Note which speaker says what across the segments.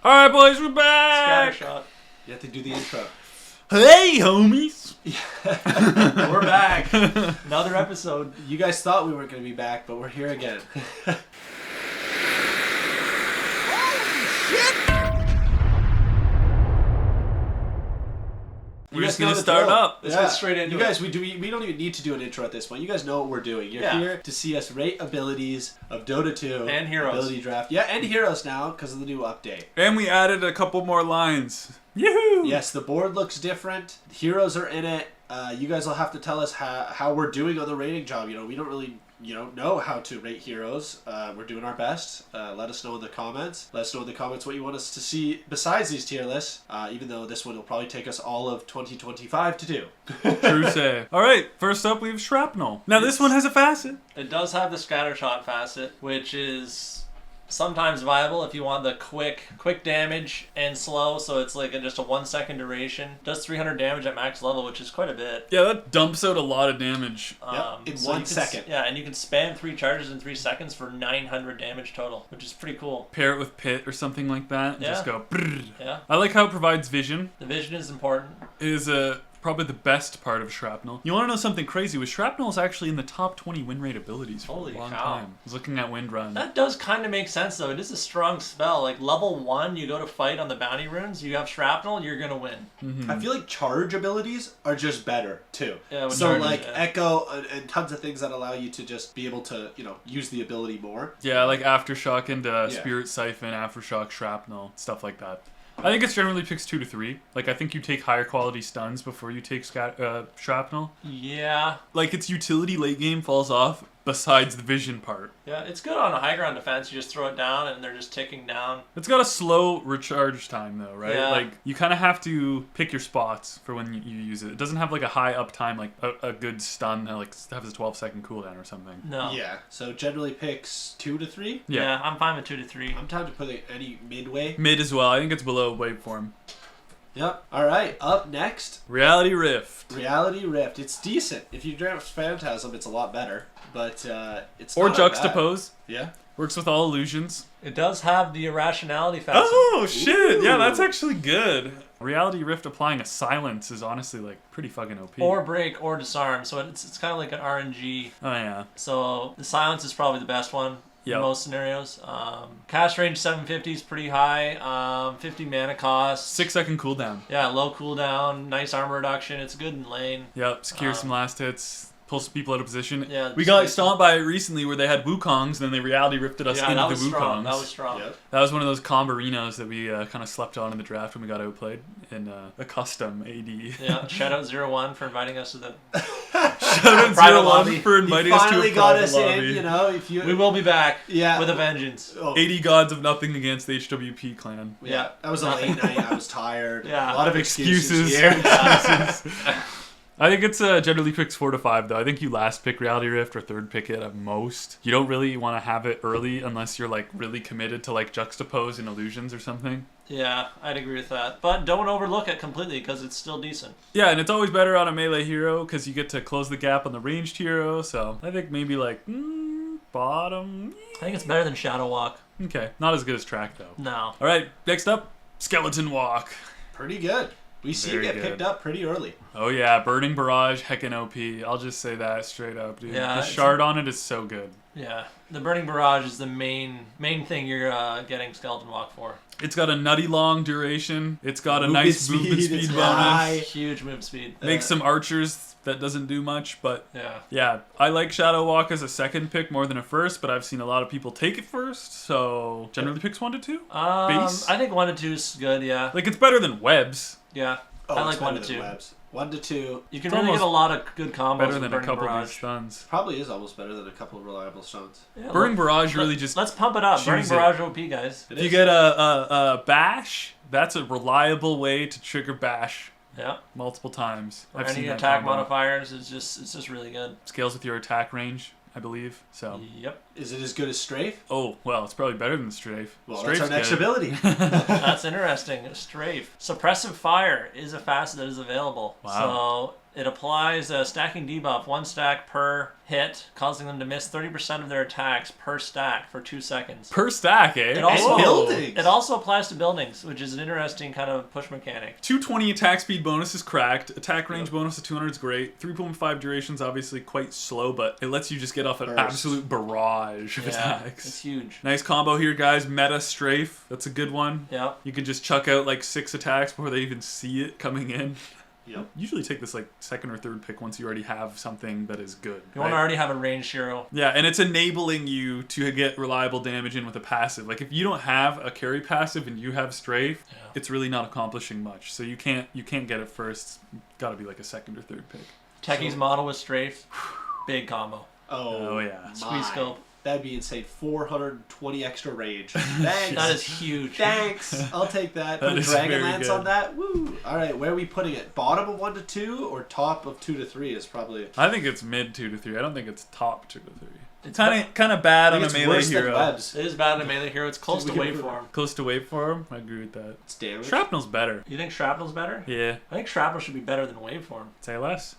Speaker 1: Alright, boys, we're back!
Speaker 2: Scattershot.
Speaker 3: You have to do the intro.
Speaker 1: Hey, homies!
Speaker 2: We're back. Another episode.
Speaker 3: You guys thought we weren't going to be back, but we're here again.
Speaker 1: We're just going to start up.
Speaker 2: Let's get straight into
Speaker 3: you guys, we don't even need to do an intro at this point. You guys know what we're doing. You're here to see us rate abilities of Dota 2.
Speaker 2: And heroes.
Speaker 3: Ability draft. Yeah, and heroes now because of the new update.
Speaker 1: And we added a couple more lines. Yoo-hoo!
Speaker 3: Yes, the board looks different. Heroes are in it. You guys will have to tell us how we're doing on the rating job. You know, we don't really know how to rate heroes. We're doing our best. Let us know in the comments. Let us know in the comments what you want us to see besides these tier lists. Even though this one will probably take us all of 2025 to do.
Speaker 1: True say. Alright, first up we have Shrapnel. Now this one has a facet.
Speaker 2: It does have the scattershot facet, which is sometimes viable if you want the quick damage and slow, so it's like just a 1 second duration. Does 300 damage at max level, which is quite a bit.
Speaker 1: Yeah, that dumps out a lot of damage.
Speaker 3: In 1 second.
Speaker 2: Yeah, and you can spam 3 charges in 3 seconds for 900 damage total, which is pretty cool.
Speaker 1: Pair it with Pit or something like that. And just go brrr.
Speaker 2: Yeah.
Speaker 1: I like how it provides vision.
Speaker 2: The vision is important.
Speaker 1: It is probably the best part of Shrapnel. You want to know something crazy? With Shrapnel is actually in the top 20 win rate abilities for
Speaker 2: Holy
Speaker 1: a long
Speaker 2: cow.
Speaker 1: time. I was looking at Wind Run.
Speaker 2: That does kind of make sense, though. It is a strong spell. Like, level 1, you go to fight on the bounty runes, you have Shrapnel, you're going to win.
Speaker 1: Mm-hmm.
Speaker 3: I feel like charge abilities are just better, too.
Speaker 2: Yeah, with
Speaker 3: so,
Speaker 2: charges,
Speaker 3: like,
Speaker 2: yeah.
Speaker 3: Echo and tons of things that allow you to just be able to, use the ability more.
Speaker 1: Yeah, like Aftershock and Spirit Siphon, Aftershock, Shrapnel, stuff like that. I think it's generally picks 2 to 3. Like, I think you take higher quality stuns before you take Shrapnel.
Speaker 2: Yeah.
Speaker 1: Like, its utility late game falls off besides the vision part.
Speaker 2: Yeah, it's good on a high ground defense. You just throw it down and they're just ticking down.
Speaker 1: It's got a slow recharge time, though, right?
Speaker 2: Yeah.
Speaker 1: Like, you kind of have to pick your spots for when you use it. It doesn't have, like, a high uptime, like a good stun that, like, has a 12-second cooldown or something.
Speaker 2: No.
Speaker 3: Yeah, so generally picks 2 to 3.
Speaker 2: Yeah, I'm fine with 2 to 3.
Speaker 3: I'm trying to put it any midway.
Speaker 1: Mid as well. I think it's below waveform.
Speaker 3: Yep. All right. Up next,
Speaker 1: Reality Rift.
Speaker 3: Reality Rift. It's decent. If you draft Phantasm, it's a lot better. But it's
Speaker 1: Or
Speaker 3: not bad.
Speaker 1: Juxtapose.
Speaker 3: Yeah.
Speaker 1: Works with all illusions.
Speaker 2: It does have the irrationality facet.
Speaker 1: Oh, shit.
Speaker 3: Ooh.
Speaker 1: Yeah, that's actually good. Reality Rift applying a silence is honestly, like, pretty fucking OP.
Speaker 2: Or break or disarm, so it's kind of like an RNG.
Speaker 1: Oh, yeah.
Speaker 2: So the silence is probably the best one.
Speaker 1: Yep.
Speaker 2: In most scenarios. Cast range 750 is pretty high. 50 mana cost.
Speaker 1: 6-second cooldown.
Speaker 2: Yeah, low cooldown, nice armor reduction. It's good in lane.
Speaker 1: Yep, secure some last hits. Pulls people out of position.
Speaker 2: Yeah,
Speaker 1: we got stomped by it recently where they had Wukongs and then they reality rifted us into the Wukongs.
Speaker 2: That was strong.
Speaker 3: Yep.
Speaker 1: That was one of those combarinos that we kind of slept on in the draft when we got outplayed in a custom AD.
Speaker 2: Yeah, shout out 0-1 for inviting us to the
Speaker 1: Shout out
Speaker 2: private
Speaker 1: 0-1
Speaker 2: lobby.
Speaker 1: for
Speaker 3: He
Speaker 1: inviting us to a
Speaker 3: finally got
Speaker 1: private
Speaker 3: us
Speaker 1: lobby.
Speaker 3: in, if you...
Speaker 2: We will be back
Speaker 3: Yeah.
Speaker 2: with a vengeance.
Speaker 3: Oh.
Speaker 1: 80 gods of nothing against the HWP clan.
Speaker 3: Yeah. That was a late night. I was tired.
Speaker 2: Yeah.
Speaker 3: A lot of excuses
Speaker 1: Excuses.
Speaker 3: here.
Speaker 1: I think it's generally picks 4 to 5 though. I think you last pick Reality Rift or third pick it at most. You don't really want to have it early unless you're like really committed to like Juxtapose and illusions or something.
Speaker 2: Yeah, I'd agree with that. But don't overlook it completely because it's still decent.
Speaker 1: Yeah, and it's always better on a melee hero because you get to close the gap on the ranged hero. So I think maybe like bottom.
Speaker 2: I think it's better than Shadow Walk.
Speaker 1: Okay, not as good as Track though.
Speaker 2: No.
Speaker 1: All right, next up, Skeleton Walk.
Speaker 3: Pretty good. We see it
Speaker 1: Very
Speaker 3: get
Speaker 1: good.
Speaker 3: picked up pretty early.
Speaker 1: Oh yeah, Burning Barrage, heckin' OP. I'll just say that straight up, dude.
Speaker 2: Yeah,
Speaker 1: The
Speaker 2: it's
Speaker 1: shard on it is so good.
Speaker 2: Yeah, the Burning Barrage is the main thing you're getting Skeleton Walk for.
Speaker 1: It's got a nutty long duration. It's got a
Speaker 3: Movement
Speaker 1: nice
Speaker 3: speed,
Speaker 1: movement
Speaker 3: it's
Speaker 1: speed
Speaker 3: high.
Speaker 1: bonus.
Speaker 2: Huge move speed.
Speaker 1: Makes some archers that doesn't do much, but
Speaker 2: Yeah.
Speaker 1: yeah, I like Shadow Walk as a second pick more than a first, but I've seen a lot of people take it first, so generally picks 1 to 2. Base.
Speaker 2: I think 1 to 2 is good. Yeah.
Speaker 1: Like it's better than Webs.
Speaker 2: Yeah.
Speaker 3: Oh,
Speaker 2: I
Speaker 3: it's
Speaker 2: like 1 to
Speaker 3: better than
Speaker 2: 2.
Speaker 3: Webs. 1 to 2.
Speaker 2: You can
Speaker 1: It's
Speaker 2: really
Speaker 1: almost
Speaker 2: get a lot of good combos.
Speaker 1: Better
Speaker 2: with
Speaker 1: than a
Speaker 2: Burning
Speaker 1: couple of
Speaker 2: Barrage.
Speaker 1: these stuns.
Speaker 3: Probably is almost better than a couple of reliable stuns.
Speaker 2: Yeah,
Speaker 1: Burning Barrage really just...
Speaker 2: Let's pump it up. Burning
Speaker 1: choose it.
Speaker 2: Barrage OP, guys.
Speaker 1: If you get a bash, that's a reliable way to trigger bash
Speaker 2: Yeah.
Speaker 1: multiple times.
Speaker 2: Or
Speaker 1: I've seen
Speaker 2: any
Speaker 1: that
Speaker 2: attack
Speaker 1: combo.
Speaker 2: modifiers it's just really good.
Speaker 1: Scales with your attack range, I believe. So.
Speaker 2: Yep.
Speaker 3: Is it as good as Strafe?
Speaker 1: Oh, well, it's probably better than Strafe.
Speaker 3: Well,
Speaker 1: Strafe's
Speaker 3: that's our next
Speaker 1: good.
Speaker 3: ability.
Speaker 2: That's interesting. Strafe. Suppressive Fire is a facet that is available.
Speaker 1: Wow.
Speaker 2: So It applies a stacking debuff, 1 stack per hit, causing them to miss 30% of their attacks per stack for 2 seconds.
Speaker 1: Per stack, eh?
Speaker 2: It also,
Speaker 3: buildings.
Speaker 2: it also applies to buildings, which is an interesting kind of push mechanic.
Speaker 1: 220 attack speed bonus is cracked. Attack range bonus of 200 is great. 3.5 duration's obviously quite slow, but it lets you just get off an absolute barrage of attacks.
Speaker 2: It's huge.
Speaker 1: Nice combo here, guys. Meta strafe. That's a good one.
Speaker 2: Yep.
Speaker 1: You can just chuck out like 6 attacks before they even see it coming in.
Speaker 3: Yep.
Speaker 1: Usually take this like second or third pick once you already have something that is good.
Speaker 2: You want to already have a ranged hero.
Speaker 1: Yeah, and it's enabling you to get reliable damage in with a passive. Like if you don't have a carry passive and you have strafe, it's really not accomplishing much. So you can't get it first. It's got to be like a second or third pick.
Speaker 2: Techie's model with strafe, big combo.
Speaker 1: Oh yeah.
Speaker 2: Squeeze scope.
Speaker 3: That'd be insane. 420 extra range. Thanks.
Speaker 2: That is huge.
Speaker 3: Thanks. I'll take that.
Speaker 1: That
Speaker 3: Put
Speaker 1: is
Speaker 3: Dragon
Speaker 1: very
Speaker 3: Lance
Speaker 1: good.
Speaker 3: on that. Woo. All right, where are we putting it? Bottom of 1 to 2 or top of 2 to 3 is probably...
Speaker 1: I think it's mid 2 to 3. I don't think it's top 2 to 3.
Speaker 2: It's
Speaker 1: Kind of bad
Speaker 3: I
Speaker 1: on a
Speaker 3: think it's
Speaker 1: melee
Speaker 3: worse than
Speaker 1: hero.
Speaker 3: Webs.
Speaker 2: It is bad in a melee hero. It's close to
Speaker 3: We can
Speaker 2: waveform.
Speaker 1: Close to waveform. I agree with that.
Speaker 3: It's damage.
Speaker 1: Shrapnel's better.
Speaker 2: You think Shrapnel's better?
Speaker 1: Yeah.
Speaker 2: I think Shrapnel should be better than waveform.
Speaker 1: Say less.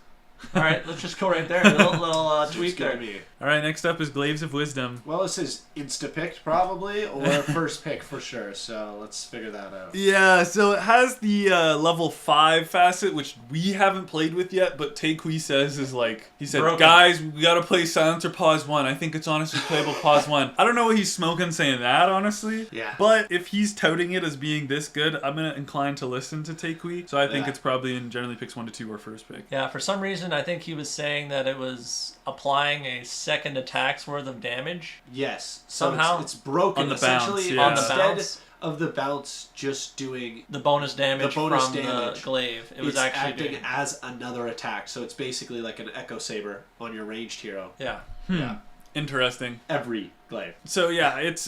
Speaker 2: All right, let's just go right there. Little tweak there.
Speaker 3: Me.
Speaker 1: All right, next up is Glaives of Wisdom.
Speaker 3: Well, this is insta-picked probably, or first pick for sure, so let's figure that out.
Speaker 1: Yeah, so it has the level 5 facet, which we haven't played with yet, but Taekui says is like, he said,
Speaker 2: broken.
Speaker 1: guys, we gotta play Silencer Pause 1. I think it's honestly playable Pause 1. I don't know what he's smoking saying that, honestly.
Speaker 3: Yeah.
Speaker 1: But if he's touting it as being this good, I'm gonna incline to listen to Taekui. So I think it's probably in generally picks 1 to 2 or first pick.
Speaker 2: Yeah, for some reason, I think he was saying that it was applying a second attack's worth of damage.
Speaker 3: Yes. So
Speaker 2: Somehow.
Speaker 3: it's broken
Speaker 1: On the bounce,
Speaker 3: essentially.
Speaker 1: yeah.
Speaker 2: On the
Speaker 3: Instead
Speaker 2: bounce.
Speaker 3: of the bounce just doing...
Speaker 2: The bonus damage
Speaker 3: The bonus
Speaker 2: from
Speaker 3: damage.
Speaker 2: the glaive. It was
Speaker 3: it's
Speaker 2: actually
Speaker 3: acting
Speaker 2: doing...
Speaker 3: as another attack, so it's basically like an Echo Saber on your ranged hero.
Speaker 2: Yeah.
Speaker 3: Yeah.
Speaker 1: Interesting.
Speaker 3: Every glaive.
Speaker 1: So yeah, it's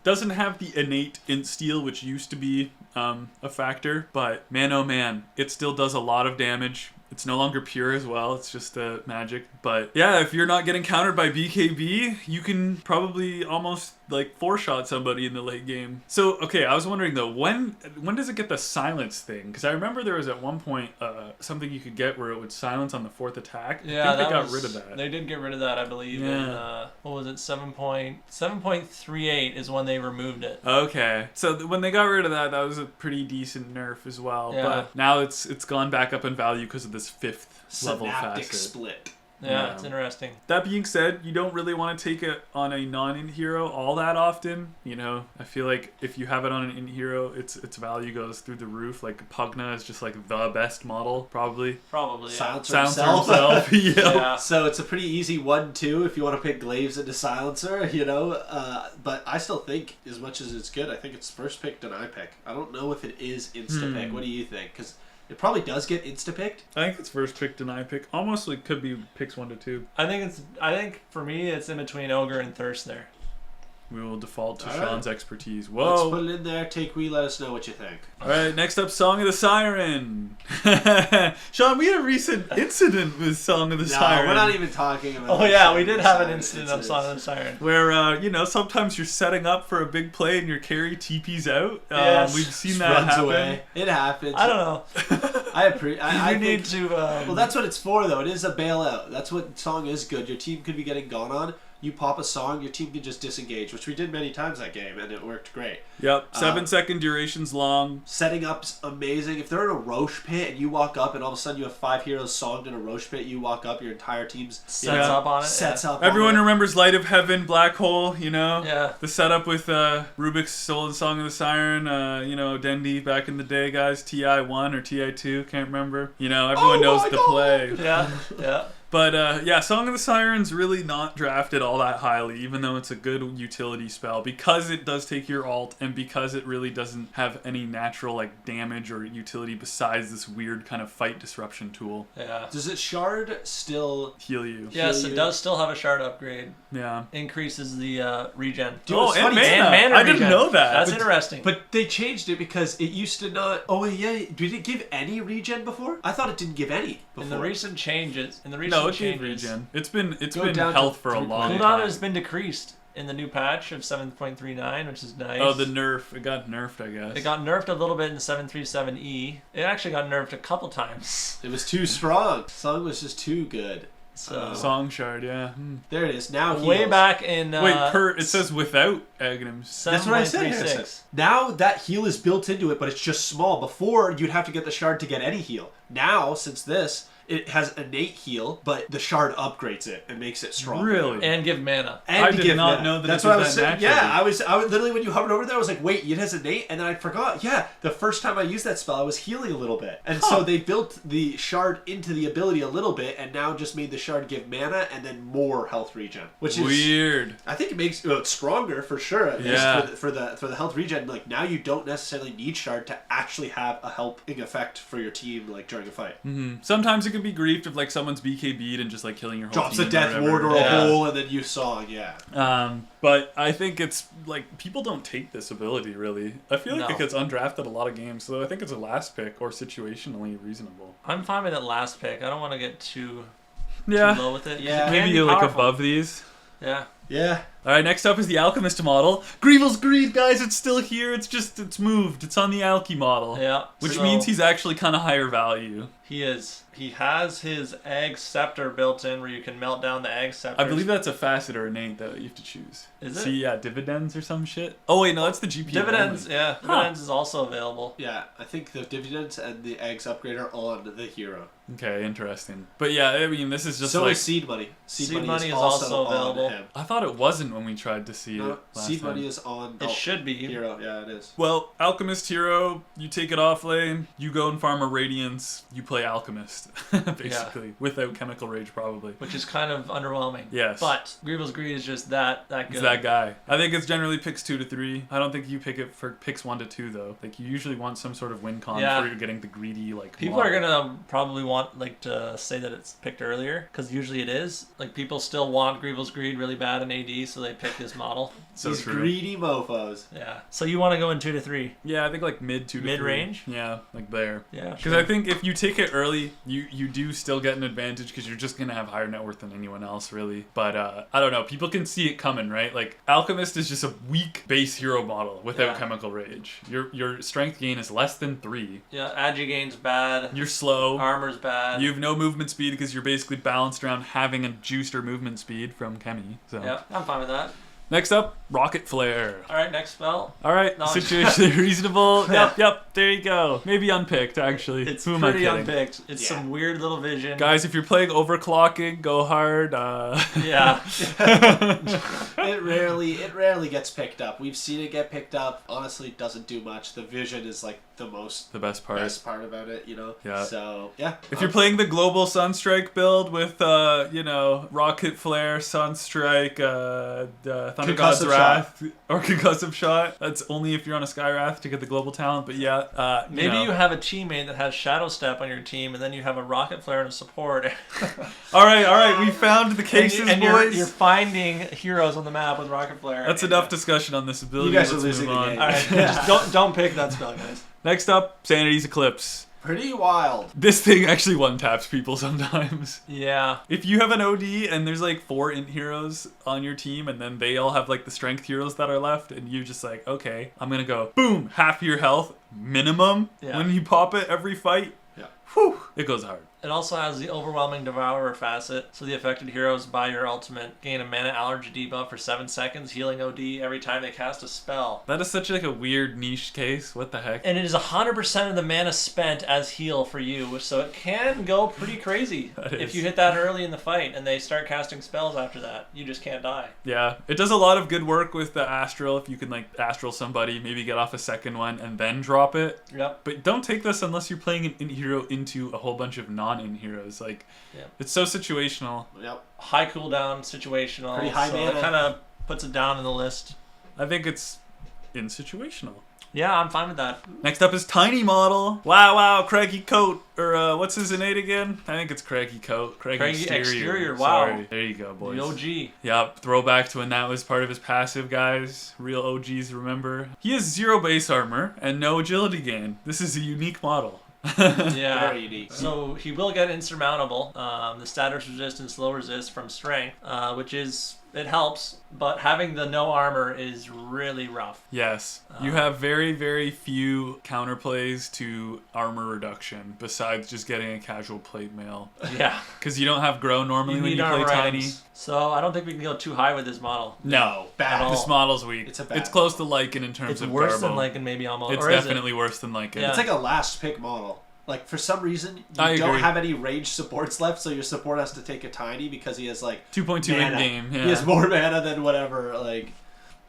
Speaker 1: doesn't have the innate int steal, which used to be a factor, but man oh man, it still does a lot of damage. It's no longer pure as well, it's just magic. But yeah, if you're not getting countered by BKB, you can probably almost like 4-shot somebody in the late game. So okay, I was wondering though, when does it get the silence thing? Because I remember there was at one point something you could get where it would silence on the 4th attack.
Speaker 2: Yeah,
Speaker 1: I think they got rid of that.
Speaker 2: They did get rid of that, I believe.
Speaker 1: Yeah.
Speaker 2: In, what was it? 7.38 is when they removed it.
Speaker 1: Okay, so when they got rid of that, that was a pretty decent nerf as well.
Speaker 2: Yeah.
Speaker 1: But now it's gone back up in value because of this 5th level
Speaker 3: Synaptic
Speaker 1: facet.
Speaker 3: split.
Speaker 2: Yeah, it's interesting.
Speaker 1: That being said, you don't really want to take it on a non-int hero all that often. You know, I feel like if you have it on an int hero, its value goes through the roof. Like Pugna is just like the best model, probably.
Speaker 2: Probably, yeah.
Speaker 3: Silencer
Speaker 1: Silencer
Speaker 3: himself.
Speaker 1: himself. Yeah.
Speaker 2: Yeah.
Speaker 3: So it's a pretty easy 1-2 if you want to pick glaives into Silencer, you know. But I still think, as much as it's good, I think it's first pick, deny pick. I don't know if it is insta-pick. What do you think? Because it probably does get insta-picked.
Speaker 1: I think it's first pick, deny pick. Almost like could be picks 1 to 2.
Speaker 2: I think for me, it's in between Ogre and Thirst there.
Speaker 1: We will default to
Speaker 3: All right.
Speaker 1: Sean's expertise.
Speaker 3: Let's
Speaker 1: Whoa.
Speaker 3: put it in there. Take we. Let us know what you think.
Speaker 1: All right, next up, Song of the Siren. Sean, we had a recent incident with Song of the
Speaker 3: No,
Speaker 1: Siren.
Speaker 3: we're not even talking about.
Speaker 2: Oh yeah, we
Speaker 3: Song
Speaker 2: did
Speaker 3: of
Speaker 2: have
Speaker 3: the
Speaker 2: an
Speaker 3: Siren.
Speaker 2: incident of Song of the Siren.
Speaker 1: Where, sometimes you're setting up for a big play and your carry TP's out.
Speaker 2: Yes.
Speaker 1: We've seen
Speaker 3: Just
Speaker 1: that
Speaker 3: runs
Speaker 1: happen.
Speaker 3: away. It happens.
Speaker 2: I don't know.
Speaker 3: I
Speaker 2: You need
Speaker 3: think,
Speaker 2: to.
Speaker 3: well, that's what it's for, though. It is a bailout. That's what Song is good. Your team could be getting gone on. You pop a song, your team can just disengage, which we did many times that game, and it worked great.
Speaker 1: Yep, 7-second duration's long.
Speaker 3: Setting up's amazing. If they're in a Roche pit and you walk up, and all of a sudden you have 5 heroes songed in a Roche pit, you walk up, your entire team's
Speaker 2: Sets up on it.
Speaker 3: sets up.
Speaker 1: Everyone
Speaker 3: on it.
Speaker 1: remembers Light of Heaven, Black Hole, you know?
Speaker 2: Yeah.
Speaker 1: The setup with Rubik's Soul and Song of the Siren, Dendi back in the day, guys. TI1 or TI2, can't remember. You know, everyone knows the play.
Speaker 2: Yeah. Yeah.
Speaker 1: But, Song of the Siren's really not drafted all that highly, even though it's a good utility spell, because it does take your ult, and because it really doesn't have any natural, like, damage or utility besides this weird kind of fight disruption tool.
Speaker 2: Yeah.
Speaker 3: Does it shard still?
Speaker 1: Heal you.
Speaker 2: Yes,
Speaker 3: you.
Speaker 2: it does still have a shard upgrade.
Speaker 1: Yeah.
Speaker 2: Increases the regen.
Speaker 3: Dude,
Speaker 1: Oh,
Speaker 3: it's
Speaker 1: and
Speaker 3: funny.
Speaker 1: mana.
Speaker 2: And mana
Speaker 1: I didn't
Speaker 2: regen.
Speaker 1: know that.
Speaker 2: That's
Speaker 1: But-
Speaker 2: interesting.
Speaker 3: But they changed it because it used to not. Oh yeah, did it give any regen before? I thought it didn't give any before.
Speaker 2: in the recent changes,
Speaker 1: No, it gave regen. It's been
Speaker 3: Go down
Speaker 1: health
Speaker 3: to
Speaker 1: for a
Speaker 3: 3.8.
Speaker 1: long
Speaker 2: cooldown
Speaker 1: time.
Speaker 2: has been decreased. in the new patch of 7.39, which is nice.
Speaker 1: Oh, the nerf. It got nerfed, I guess.
Speaker 2: It got nerfed a little bit in 7.37E. It actually got nerfed a couple times.
Speaker 3: It was too strong. Song was just too good.
Speaker 2: So
Speaker 1: Song shard, yeah.
Speaker 3: There it is. Now
Speaker 2: way
Speaker 3: heals.
Speaker 2: back in
Speaker 1: It says without Aghanims.
Speaker 3: That's what I said.
Speaker 2: 7.36.
Speaker 3: Now that heal is built into it, but it's just small. Before, you'd have to get the shard to get any heal. Now, since this, it has innate heal, but the shard upgrades it and makes it stronger.
Speaker 1: Really?
Speaker 2: And give mana.
Speaker 3: And
Speaker 1: I
Speaker 3: to
Speaker 1: did
Speaker 3: give
Speaker 1: not
Speaker 3: mana.
Speaker 1: know that
Speaker 3: That's
Speaker 1: it
Speaker 3: what I
Speaker 1: did
Speaker 3: was
Speaker 1: that
Speaker 3: saying. Yeah,
Speaker 1: naturally.
Speaker 3: I was literally, when you hovered over there, I was like, wait, it has innate? And then I forgot. Yeah, the first time I used that spell, I was healing a little bit. And so they built the shard into the ability a little bit, and now just made the shard give mana and then more health regen. Which is
Speaker 1: weird.
Speaker 3: I think it makes it stronger for sure. At
Speaker 1: Yeah.
Speaker 3: least for the health regen. Like now you don't necessarily need shard to actually have a helping effect for your team like during a fight.
Speaker 1: Mm-hmm. Sometimes it can be griefed if like someone's BKB'd and just like killing your whole
Speaker 3: Drops
Speaker 1: team.
Speaker 3: a death ward or a
Speaker 2: Yeah.
Speaker 3: hole and then you song, yeah.
Speaker 1: But I think it's like people don't take this ability really. I feel like
Speaker 2: No.
Speaker 1: it gets undrafted a lot of games, so I think it's a last pick or situationally reasonable.
Speaker 2: I'm fine with that last pick. I don't want to get too
Speaker 1: Yeah.
Speaker 2: low with it. 'cause
Speaker 3: Yeah.
Speaker 2: it can
Speaker 1: Maybe
Speaker 2: be
Speaker 1: you like
Speaker 2: powerful.
Speaker 1: above these.
Speaker 2: Yeah.
Speaker 3: Yeah.
Speaker 1: All right, next up is the Alchemist model. Greevil's Greed, guys, it's still here. It's moved. It's on the Alky model.
Speaker 2: Yeah.
Speaker 1: Which
Speaker 2: So
Speaker 1: means he's actually kind of higher value.
Speaker 2: he is. He has his egg scepter built in where you can melt down the egg scepter.
Speaker 1: I believe that's a facet or innate that you have to choose.
Speaker 2: Is it?
Speaker 1: See, yeah, dividends or some shit. Oh wait, no, that's the GP.
Speaker 2: Dividends,
Speaker 1: only.
Speaker 2: yeah. Dividends is also available.
Speaker 3: Yeah, I think the dividends and the eggs upgrade are on the hero.
Speaker 1: Okay, interesting. But yeah, I mean, this is just
Speaker 3: So
Speaker 1: like
Speaker 3: is seed money.
Speaker 2: Seed money is also available.
Speaker 3: on him.
Speaker 1: I thought it wasn't when we tried to see
Speaker 3: No,
Speaker 1: it last
Speaker 3: seed
Speaker 1: time.
Speaker 3: money is on
Speaker 2: It should be.
Speaker 3: hero. Yeah, it is.
Speaker 1: Well, Alchemist hero, you take it off lane, you go and farm a Radiance, you play Alchemist, basically, without Chemical Rage probably.
Speaker 2: Which is kind of underwhelming.
Speaker 1: Yes.
Speaker 2: But Greevil's Greed is just that good.
Speaker 1: It's that guy. I think it's generally picks 2 to 3. I don't think you pick it for picks 1 to 2 though. Like you usually want some sort of win con
Speaker 2: Yeah.
Speaker 1: before you're getting the greedy like.
Speaker 2: People
Speaker 1: model.
Speaker 2: are gonna probably want like to say that it's picked earlier because usually it is. Like people still want Greevil's Greed really bad in AD, so they pick this model.
Speaker 1: So
Speaker 3: These
Speaker 1: true.
Speaker 3: greedy mofos.
Speaker 2: Yeah. So you want to go in 2 to 3?
Speaker 1: Yeah, I think like mid 2 to 3.
Speaker 2: Mid-range?
Speaker 1: Yeah, like there.
Speaker 2: Yeah.
Speaker 1: Because I think if you take it early, you do still get an advantage because you're just gonna have higher net worth than anyone else, really. But I don't know. People can see it coming, right? Like Alchemist is just a weak base hero model without
Speaker 2: Yeah.
Speaker 1: Chemical Rage. Your strength gain is less than 3.
Speaker 2: Yeah. Agi gain's bad.
Speaker 1: You're slow.
Speaker 2: Armor's bad.
Speaker 1: You have no movement speed because you're basically balanced around having a juiced or movement speed from Chemi. So
Speaker 2: Yeah. I'm fine with that.
Speaker 1: next up, Rocket Flare.
Speaker 2: All right. Next spell.
Speaker 1: All right,
Speaker 2: No.
Speaker 1: situationally reasonable. Yep, there you go. Maybe unpicked, actually.
Speaker 2: It's
Speaker 1: Who am I
Speaker 2: pretty
Speaker 1: kidding?
Speaker 2: unpicked. It's
Speaker 3: Yeah.
Speaker 2: some weird little vision.
Speaker 1: Guys, if you're playing overclocking, go hard.
Speaker 2: Yeah.
Speaker 3: It rarely gets picked up. We've seen it get picked up. Honestly, it doesn't do much. The vision is like the most
Speaker 1: the best part.
Speaker 3: best part about it, you know?
Speaker 1: Yeah.
Speaker 3: So, yeah.
Speaker 1: If you're playing the global Sunstrike build with, Rocket Flare, Sunstrike, Thunder God's
Speaker 3: Concussive
Speaker 1: Wrath, or Concussive Shot, that's only if you're on a Skywrath to get the global talent. But yeah,
Speaker 2: Maybe you have a teammate that has Shadow Step on your team, and then you have a Rocket Flare and a support.
Speaker 1: All right, we found the cases,
Speaker 2: and
Speaker 1: boys.
Speaker 2: you're finding heroes on the map with Rocket Flare.
Speaker 1: That's enough discussion on this ability.
Speaker 3: You guys are
Speaker 1: Let's
Speaker 3: losing
Speaker 1: move
Speaker 3: the
Speaker 1: on.
Speaker 3: game.
Speaker 2: All right, just don't pick that spell, guys.
Speaker 1: Next up, Sanity's Eclipse.
Speaker 3: Pretty wild.
Speaker 1: This thing actually one-taps people sometimes.
Speaker 2: Yeah.
Speaker 1: If you have an OD and there's like 4 int heroes on your team and then they all have like the strength heroes that are left and you just like, okay, I'm gonna go, boom, half your health minimum when you pop it every fight.
Speaker 3: Yeah.
Speaker 1: Whew, it goes hard.
Speaker 2: It also has the Overwhelming Devourer facet, so the affected heroes by your ultimate gain a mana allergy debuff for 7 seconds, healing OD every time they cast a spell.
Speaker 1: That is such like a weird niche case. What the heck?
Speaker 2: And it is 100% of the mana spent as heal for you, so it can go pretty crazy.
Speaker 1: That is.
Speaker 2: If you hit that early in the fight and they start casting spells after that, you just can't die.
Speaker 1: Yeah, it does a lot of good work with the Astral. If you can like Astral somebody, maybe get off a second one and then drop it.
Speaker 2: Yep.
Speaker 1: But don't take this unless you're playing an int hero into a whole bunch of non-int heroes. Like, it's so situational.
Speaker 3: Yep.
Speaker 2: High cooldown, situational.
Speaker 3: Pretty high
Speaker 2: so
Speaker 3: mana.
Speaker 2: it kind of puts it down in the list.
Speaker 1: I think it's in situational.
Speaker 2: Yeah, I'm fine with that.
Speaker 1: Next up is Tiny Model. Wow, Craggy Coat. Or what's his innate again? I think it's Craggy Coat. Craggy Exterior.
Speaker 2: Wow.
Speaker 1: Sorry. There you go, boys.
Speaker 2: The OG.
Speaker 1: Yep, throwback to when that was part of his passive, guys. Real OGs remember. He has 0 base armor and no agility gain. This is a unique model.
Speaker 2: Yeah.
Speaker 3: Very unique.
Speaker 2: So he will get insurmountable. The status resist and slow resist from strength, which is it helps, but having the no armor is really rough.
Speaker 1: Yes. You have very, very few counterplays to armor reduction besides just getting a casual plate mail.
Speaker 2: Yeah.
Speaker 1: Because you don't have grow normally when you play
Speaker 2: armor
Speaker 1: tiny.
Speaker 2: items. So I don't think we can go too high with this model.
Speaker 1: No.
Speaker 3: Bad.
Speaker 2: At all.
Speaker 1: This model's weak.
Speaker 3: It's
Speaker 1: close to Lycan in terms
Speaker 2: It's
Speaker 1: of
Speaker 2: worse than
Speaker 1: garbo.
Speaker 2: Lycan, maybe almost.
Speaker 1: It's
Speaker 2: or is
Speaker 1: definitely worse than Lycan.
Speaker 2: Yeah.
Speaker 3: It's like a last pick model. Like, for some reason, you
Speaker 1: I
Speaker 3: don't
Speaker 1: agree.
Speaker 3: have any ranged supports left, so your support has to take a tiny because he has, like,
Speaker 1: 2.2 in
Speaker 3: mana.
Speaker 1: game. Yeah.
Speaker 3: He has more mana than whatever, like...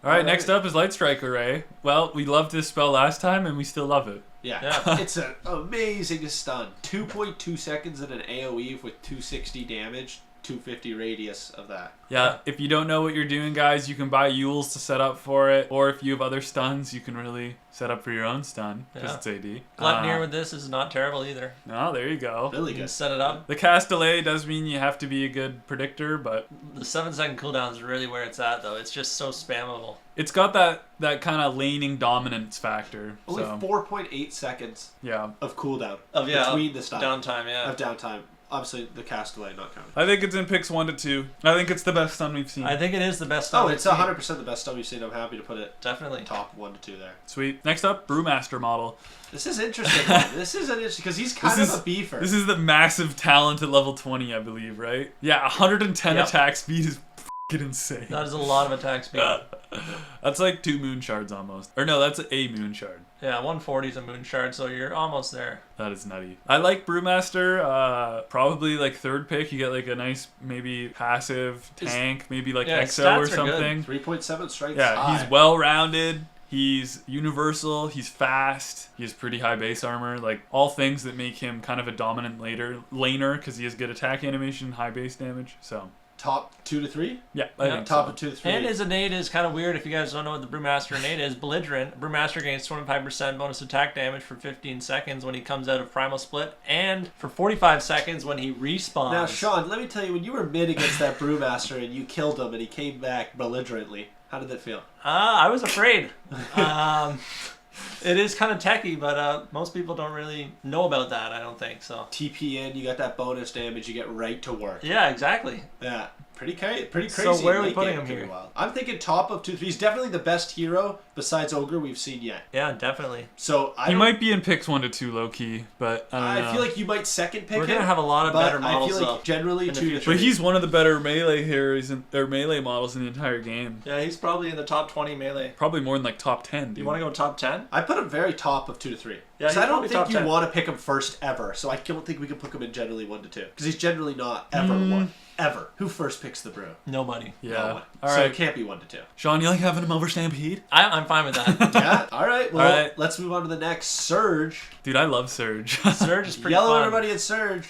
Speaker 1: Alright, next up is Light Striker Ray. Well, we loved this spell last time, and we still love it.
Speaker 3: Yeah. It's an amazing stun. 2.2 seconds in an AoE with 260 damage, 250 radius of that.
Speaker 1: Yeah, if you don't know what you're doing, guys, you can buy Yules to set up for it, or if you have other stuns, you can really set up for your own stun, because it's AD.
Speaker 2: Gluttony with this is not terrible either.
Speaker 1: Oh, there you go.
Speaker 3: Really
Speaker 2: You can
Speaker 3: good.
Speaker 2: set it up.
Speaker 1: The cast delay does mean you have to be a good predictor, but
Speaker 2: The 7-second cooldown is really where it's at, though. It's just so spammable.
Speaker 1: it's got that kind of laning dominance factor.
Speaker 3: Only
Speaker 1: So,
Speaker 3: 4.8 seconds
Speaker 1: yeah.
Speaker 3: of cooldown
Speaker 2: Of
Speaker 3: between the stuff.
Speaker 2: downtime,
Speaker 3: Of downtime. Obviously, the cast delay not counting.
Speaker 1: I think it's in picks 1 to 2. I think it's the best stun we've seen.
Speaker 2: I think it is the best.
Speaker 3: Oh,
Speaker 2: stuff
Speaker 3: it's
Speaker 2: we've
Speaker 3: 100% the best stuff we've seen. I'm happy to put it
Speaker 2: seen. Definitely.
Speaker 3: top 1 to 2 there.
Speaker 1: Sweet. Next up, Brewmaster model.
Speaker 3: This is interesting. This is an interesting because he's kind of a beefer.
Speaker 1: This is the massive talent at level 20, I believe, right? Yeah, 110
Speaker 2: Yep.
Speaker 1: attack speed is f***ing insane.
Speaker 2: That is a lot of attack speed.
Speaker 1: That's like 2 moon shards almost. Or no, that's a moon shard.
Speaker 2: Yeah, 140 is a moon shard, so you're almost there.
Speaker 1: That is nutty. I like Brewmaster. Probably like third pick. You get like a nice maybe passive tank, maybe like
Speaker 2: Yeah,
Speaker 1: Exo or
Speaker 2: stats are good.
Speaker 1: something.
Speaker 3: 3.7 strength.
Speaker 1: Yeah,
Speaker 3: high.
Speaker 1: he's well rounded. He's universal. He's fast. He has pretty high base armor. Like all things that make him kind of a dominant laner because he has good attack animation, high base damage. So
Speaker 3: top 2 to 3.
Speaker 1: yeah, I
Speaker 2: Yeah,
Speaker 1: think
Speaker 3: Top
Speaker 1: so.
Speaker 3: of 2 to 3.
Speaker 2: And his innate is kind of weird if you guys don't know what the Brewmaster innate is. Belligerent. Brewmaster gains 25% bonus attack damage for 15 seconds when he comes out of Primal Split, and for 45 seconds when he respawns.
Speaker 3: Now, Sean, let me tell you, when you were mid against that Brewmaster and you killed him and he came back belligerently, how did that feel?
Speaker 2: I was afraid. It is kind of techy, but most people don't really know about that, I don't think. So
Speaker 3: TP in, you got that bonus damage, you get right to work.
Speaker 2: yeah, exactly.
Speaker 3: Yeah, pretty crazy.
Speaker 2: So where are we
Speaker 3: late
Speaker 2: putting
Speaker 3: game
Speaker 2: him
Speaker 3: could be
Speaker 2: here?
Speaker 3: wild. I'm thinking top of 2 to 3. He's definitely the best hero besides Ogre we've seen yet.
Speaker 2: Yeah, definitely.
Speaker 3: So I
Speaker 1: He
Speaker 3: don't-
Speaker 1: might be in picks 1 to 2 low key, but I don't know.
Speaker 3: I feel like you might second pick
Speaker 2: We're
Speaker 3: him.
Speaker 2: gonna have a lot of
Speaker 3: but
Speaker 2: better models.
Speaker 3: I feel like
Speaker 2: though.
Speaker 3: generally
Speaker 2: in the
Speaker 3: 2 to
Speaker 2: future.
Speaker 3: 3.
Speaker 1: But he's one of the better melee heroes or melee models in the entire game.
Speaker 2: Yeah, he's probably in the top 20 melee.
Speaker 1: Probably more than like top 10. Dude.
Speaker 2: You want to go top 10?
Speaker 3: I put him very top of 2 to 3.
Speaker 2: Yeah,
Speaker 3: Because
Speaker 2: he's
Speaker 3: I don't
Speaker 2: probably
Speaker 3: think
Speaker 2: top
Speaker 3: you
Speaker 2: 10.
Speaker 3: want to pick him first ever. So I don't think we can put him in generally 1 to 2. Because he's generally not ever 1. Ever. Who first picks the brew?
Speaker 2: Nobody.
Speaker 1: Yeah.
Speaker 3: No one.
Speaker 1: All
Speaker 3: So
Speaker 1: right.
Speaker 3: it can't be 1 to 2.
Speaker 1: Sean, you like having him over Stampede?
Speaker 2: I'm fine with that.
Speaker 3: Yeah. All right. Well,
Speaker 1: All right.
Speaker 3: let's move on to the next. Surge.
Speaker 1: Dude, I love Serge.
Speaker 2: Surge is pretty
Speaker 3: Yellow
Speaker 2: fun.
Speaker 3: everybody at Surge.